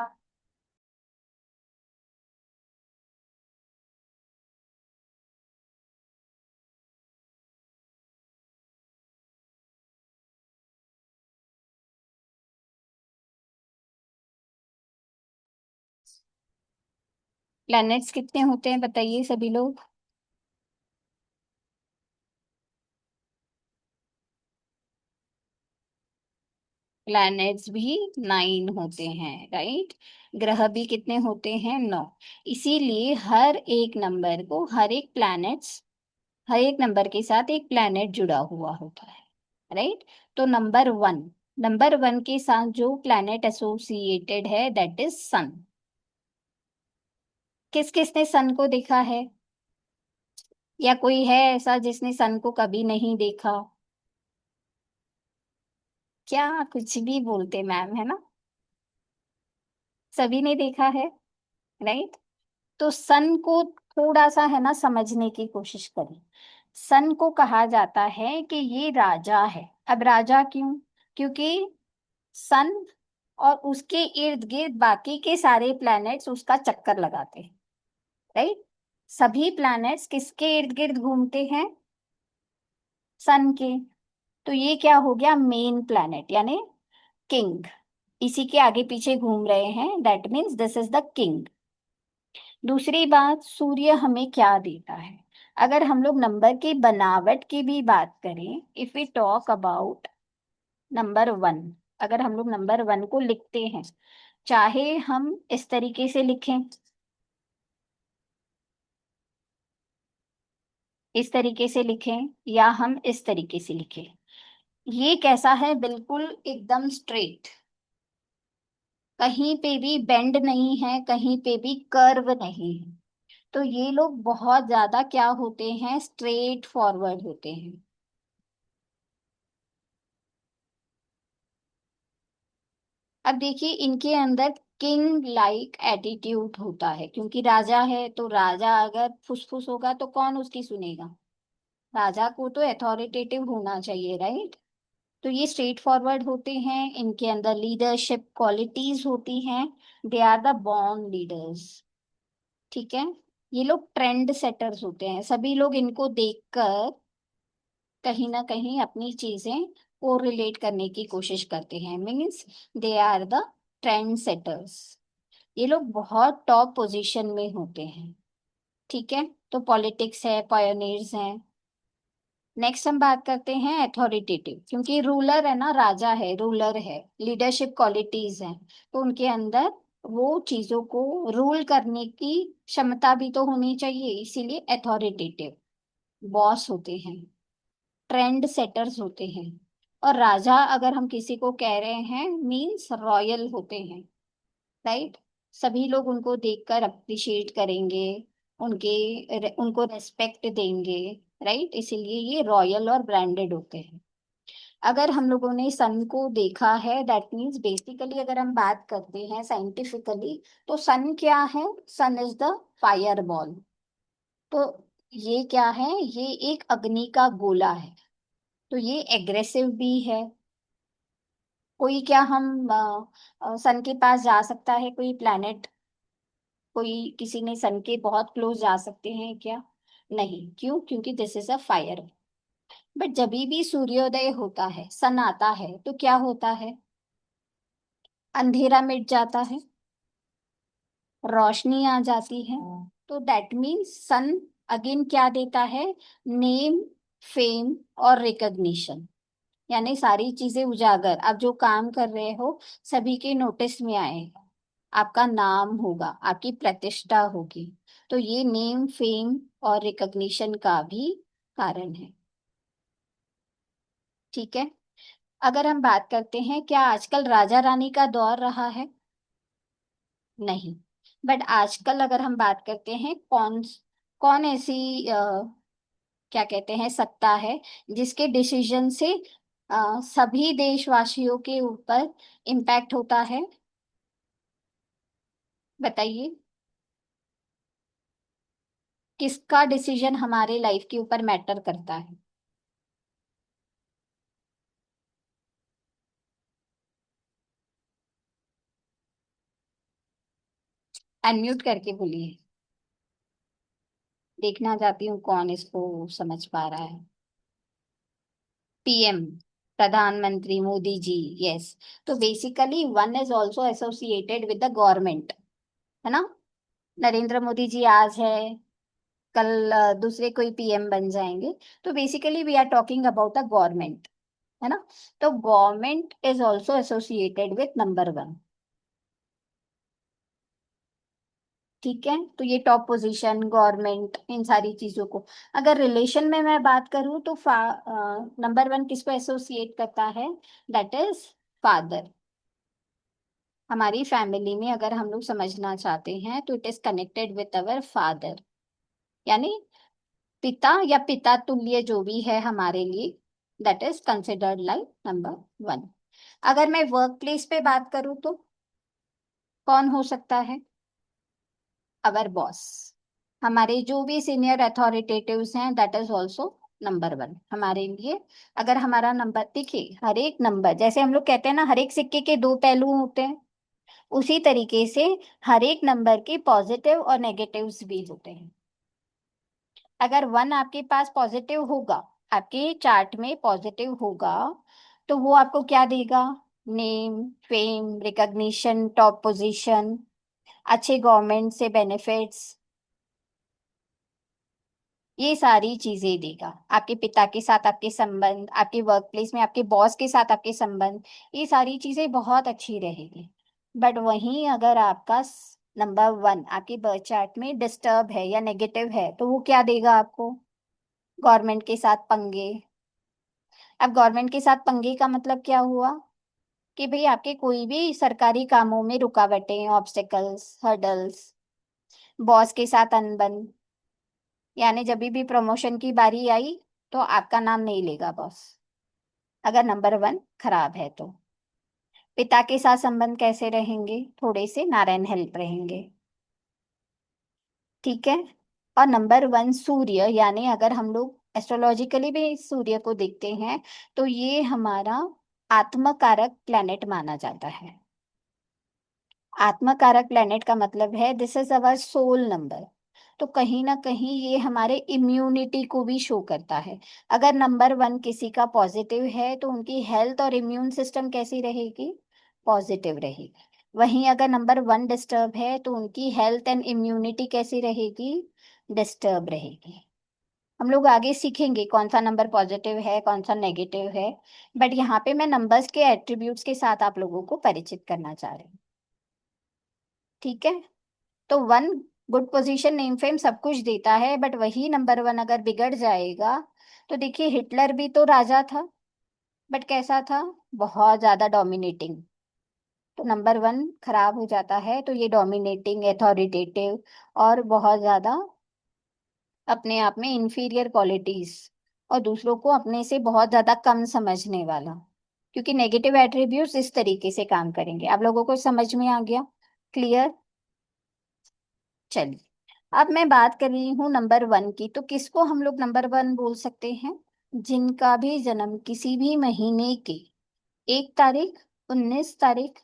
S1: Planets कितने होते हैं बताइए सभी लोग। प्लैनेट्स भी 9 होते हैं, राइट। ग्रह भी कितने होते हैं, 9। इसीलिए हर एक नंबर को, हर एक प्लैनेट्स, हर एक नंबर के साथ एक प्लैनेट जुड़ा हुआ होता है, राइट। तो नंबर 1 के साथ जो प्लैनेट एसोसिएटेड है दैट इज सन। किस किसने सन को देखा है, या कोई है ऐसा जिसने सन को कभी नहीं देखा। क्या कुछ भी बोलते मैम, है ना? सभी ने देखा है, राइट? तो सन को थोड़ा सा है ना समझने की कोशिश करें। सन को कहा जाता है कि ये राजा है। अब राजा क्यों? क्योंकि सन और उसके इर्द गिर्द बाकी के सारे प्लैनेट्स उसका चक्कर लगाते हैं, राइट? सभी प्लैनेट्स किसके इर्द गिर्द घूमते हैं? सन के। तो ये क्या हो गया? मेन प्लैनेट यानी किंग, इसी के आगे पीछे घूम रहे हैं, that means this is the king. दूसरी बात, सूर्य हमें क्या देता है? अगर हम लोग नंबर की बनावट की भी बात करें, if we talk about number one, अगर हम लोग नंबर वन को लिखते हैं, चाहे हम इस तरीके से लिखें, इस तरीके से लिखें, या हम इस तरीके से लिखें, ये कैसा है? बिल्कुल एकदम स्ट्रेट, कहीं पे भी बेंड नहीं है, कहीं पे भी कर्व नहीं है। तो ये लोग बहुत ज्यादा क्या होते हैं? स्ट्रेट फॉरवर्ड होते हैं। अब देखिए इनके अंदर किंग लाइक एटीट्यूड होता है, क्योंकि राजा है, तो राजा अगर फुसफुस होगा तो कौन उसकी सुनेगा? राजा को तो अथॉरिटेटिव होना चाहिए, राइट? तो ये स्ट्रेट फॉरवर्ड होते हैं, इनके अंदर लीडरशिप क्वालिटीज होती हैं, they are the born leaders. ठीक है? ये लोग ट्रेंड सेटर्स होते हैं, सभी लोग इनको देखकर कहीं ना कहीं अपनी चीजें को रिलेट करने की कोशिश करते हैं, means they are the trend setters. ये लोग बहुत टॉप पोजीशन में होते हैं। ठीक है? तो पॉलिटिक्स है, पायोनियर्स हैं। नेक्स्ट हम बात करते हैं अथॉरिटेटिव, क्योंकि रूलर है ना, राजा है, रूलर है, लीडरशिप क्वालिटीज हैं, तो उनके अंदर वो चीजों को रूल करने की क्षमता भी तो होनी चाहिए, इसीलिए अथॉरिटेटिव बॉस होते हैं, ट्रेंड सेटर्स होते हैं। और राजा अगर हम किसी को कह रहे हैं, मीन्स रॉयल होते हैं, राइट? सभी लोग उनको देखकर अप्रिशिएट करेंगे, उनको रेस्पेक्ट देंगे, राइट? इसीलिए ये रॉयल और ब्रांडेड होते हैं। अगर हम लोगों ने सन को देखा है, दैट मीन्स बेसिकली अगर हम बात करते हैं साइंटिफिकली, तो सन क्या है? सन इज द फायर बॉल। तो ये क्या है? ये एक अग्नि का गोला है, तो ये एग्रेसिव भी है। कोई क्या हम सन के पास जा सकता है? कोई प्लैनेट, कोई किसी ने सन के बहुत क्लोज जा सकते हैं क्या? नहीं। क्यों? क्योंकि this is a fire. But जब भी सूर्योदय होता है, सन आता है, तो क्या होता है? अंधेरा मिट जाता है, रोशनी आ जाती है। तो दैट मीन्स सन अगेन क्या देता है? नेम, फेम और रिकग्निशन, यानी सारी चीजें उजागर। आप जो काम कर रहे हो सभी के नोटिस में आएगा, आपका नाम होगा, आपकी प्रतिष्ठा होगी। तो ये नेम, फेम और रिकग्निशन का भी कारण है। ठीक है? अगर हम बात करते हैं, क्या आजकल राजा रानी का दौर रहा है? नहीं। बट आजकल अगर हम बात करते हैं, कौन कौन ऐसी क्या कहते हैं सत्ता है जिसके डिसीजन से सभी देशवासियों के ऊपर इम्पैक्ट होता है? बताइए, किसका डिसीजन हमारे लाइफ के ऊपर मैटर करता है? अनम्यूट करके बोलिए, देखना चाहती हूँ कौन इसको समझ पा रहा है। पीएम, प्रधानमंत्री मोदी जी, यस। तो basically one is also associated with the government, है ना? नरेंद्र मोदी जी आज है, कल दूसरे कोई पीएम बन जाएंगे। तो basically we are talking about the government, है ना? तो government is also associated with number one. ठीक है? तो ये टॉप पोजीशन, गवर्नमेंट, इन सारी चीजों को, अगर रिलेशन में मैं बात करूं तो नंबर वन किसको एसोसिएट करता है? That is father. हमारी फैमिली में अगर हम लोग समझना चाहते हैं तो it is connected with our father, यानी पिता या पिता तुल्य जो भी है हमारे लिए, that is considered like number one. अगर मैं वर्क प्लेस पे बात करूं तो कौन हो सकता है? अवर बॉस। हमारे जो भी सीनियर अथॉरिटेटिव्स हैं, that is also number one हमारे लिए। अगर हमारा नंबर, देखिए हर एक नंबर, जैसे हम लोग कहते हैं ना, हर एक सिक्के के दो पहलू होते हैं, उसी तरीके से हर एक नंबर के पॉजिटिव और नेगेटिव्स भी होते हैं। अगर वन आपके पास पॉजिटिव होगा, आपके चार्ट में पॉजिटिव होगा, तो वो आपको क्या देगा? Name, fame, recognition, top position, अच्छे गवर्नमेंट से बेनिफिट्स, ये सारी चीजें देगा। आपके पिता के साथ आपके संबंध, आपके वर्क प्लेस में आपके बॉस के साथ आपके संबंध, ये सारी चीजें बहुत अच्छी रहेगी। बट वहीं अगर आपका नंबर वन आपके बर्थ चार्ट में डिस्टर्ब है या नेगेटिव है, तो वो क्या देगा आपको? गवर्नमेंट के साथ पंगे। अब गवर्नमेंट के साथ पंगे का मतलब क्या हुआ? कि भाई आपके कोई भी सरकारी कामों में रुकावटें, ऑब्स्टेकल्स, हर्डल्स, बॉस के साथ अनबन, यानी जब भी प्रमोशन की बारी आई तो आपका नाम नहीं लेगा बॉस, अगर नंबर वन खराब है तो। पिता के साथ संबंध कैसे रहेंगे? थोड़े से नारायण हेल्प रहेंगे, ठीक है। और नंबर वन सूर्य, यानी अगर हम लोग एस्ट्रोलॉजिकली भी सूर्य को देखते हैं तो ये हमारा आत्मकारक प्लैनेट माना जाता है। आत्मकारक प्लैनेट का मतलब है this is our soul number. तो कहीं ना कहीं ये हमारे इम्यूनिटी को भी शो करता है। अगर नंबर वन किसी का पॉजिटिव है तो उनकी हेल्थ और इम्यून सिस्टम कैसी रहेगी? पॉजिटिव रहेगी। वहीं अगर नंबर वन डिस्टर्ब है तो उनकी हेल्थ एंड इम्यूनिटी कैसी रहेगी? डिस्टर्ब रहेगी। हम लोग आगे सीखेंगे कौन सा नंबर पॉजिटिव है, कौन सा नेगेटिव है, बट यहाँ पे मैं नंबर्स के एट्रीब्यूट्स के साथ आप लोगों को परिचित करना चाह रही हूँ, ठीक है। तो one good position, name, fame सब कुछ देता है, बट वही नंबर वन अगर बिगड़ जाएगा तो देखिए हिटलर भी तो राजा था, बट कैसा था? बहुत ज्यादा डोमिनेटिंग। तो नंबर वन खराब हो जाता है तो ये डोमिनेटिंग, अथॉरिटेटिव और बहुत ज्यादा अपने आप में इंफीरियर क्वालिटीज, और दूसरों को अपने से बहुत ज्यादा कम समझने वाला, क्योंकि नेगेटिव एट्रीब्यूट्स इस तरीके से काम करेंगे। आप लोगों को समझ में आ गया? क्लियर? चलिए, अब मैं बात कर रही हूँ नंबर वन की। तो किसको हम लोग नंबर वन बोल सकते हैं? जिनका भी जन्म किसी भी महीने के 1 तारीख, 19 तारीख,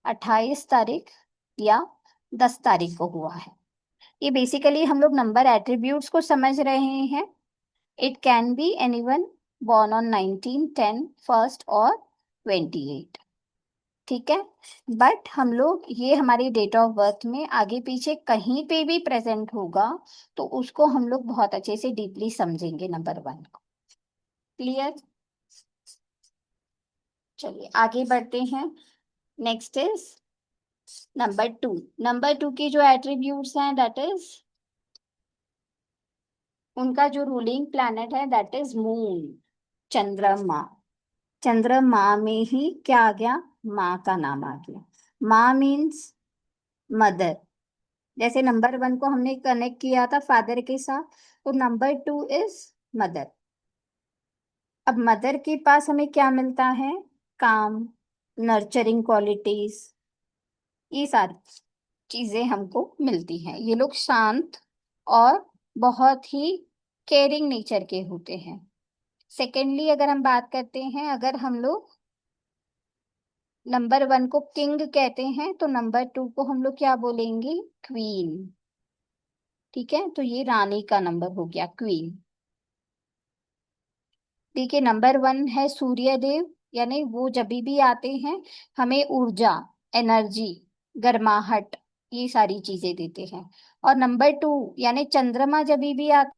S1: 28 तारीख या 10 तारीख को हुआ है। ये बेसिकली हम लोग नंबर एट्रीब्यूट्स को समझ रहे हैं। It can be anyone born on 19, 10, 1st और 28, ठीक है। बट हम लोग ये हमारी डेट ऑफ बर्थ में आगे पीछे कहीं पे भी प्रेजेंट होगा तो उसको हम लोग बहुत अच्छे से डीपली समझेंगे नंबर वन को। क्लियर? चलिए आगे बढ़ते हैं। Next is number two. Number two की जो एट्रीब्यूट्स हैं दैट इज, उनका जो रूलिंग प्लैनेट है दैट इज मून, चंद्रमा। चंद्रमा में ही क्या आ गया? माँ का नाम आ गया। माँ मीन्स मदर। जैसे नंबर वन को हमने कनेक्ट किया था फादर के साथ, तो नंबर टू इज मदर। अब मदर के पास हमें क्या मिलता है? काम, नर्चरिंग क्वालिटीज, ये सारी चीजें हमको मिलती हैं। ये लोग शांत और बहुत ही केयरिंग नेचर के होते हैं। सेकेंडली अगर हम बात करते हैं, अगर हम लोग नंबर वन को किंग कहते हैं तो नंबर टू को हम लोग क्या बोलेंगे? क्वीन, ठीक है। तो ये रानी का नंबर हो गया, क्वीन। देखिए नंबर वन है सूर्य देव, यानी वो जब भी आते हैं हमें ऊर्जा, एनर्जी, गर्माहट, ये सारी चीजें देते हैं। और नंबर टू यानी चंद्रमा जब भी आते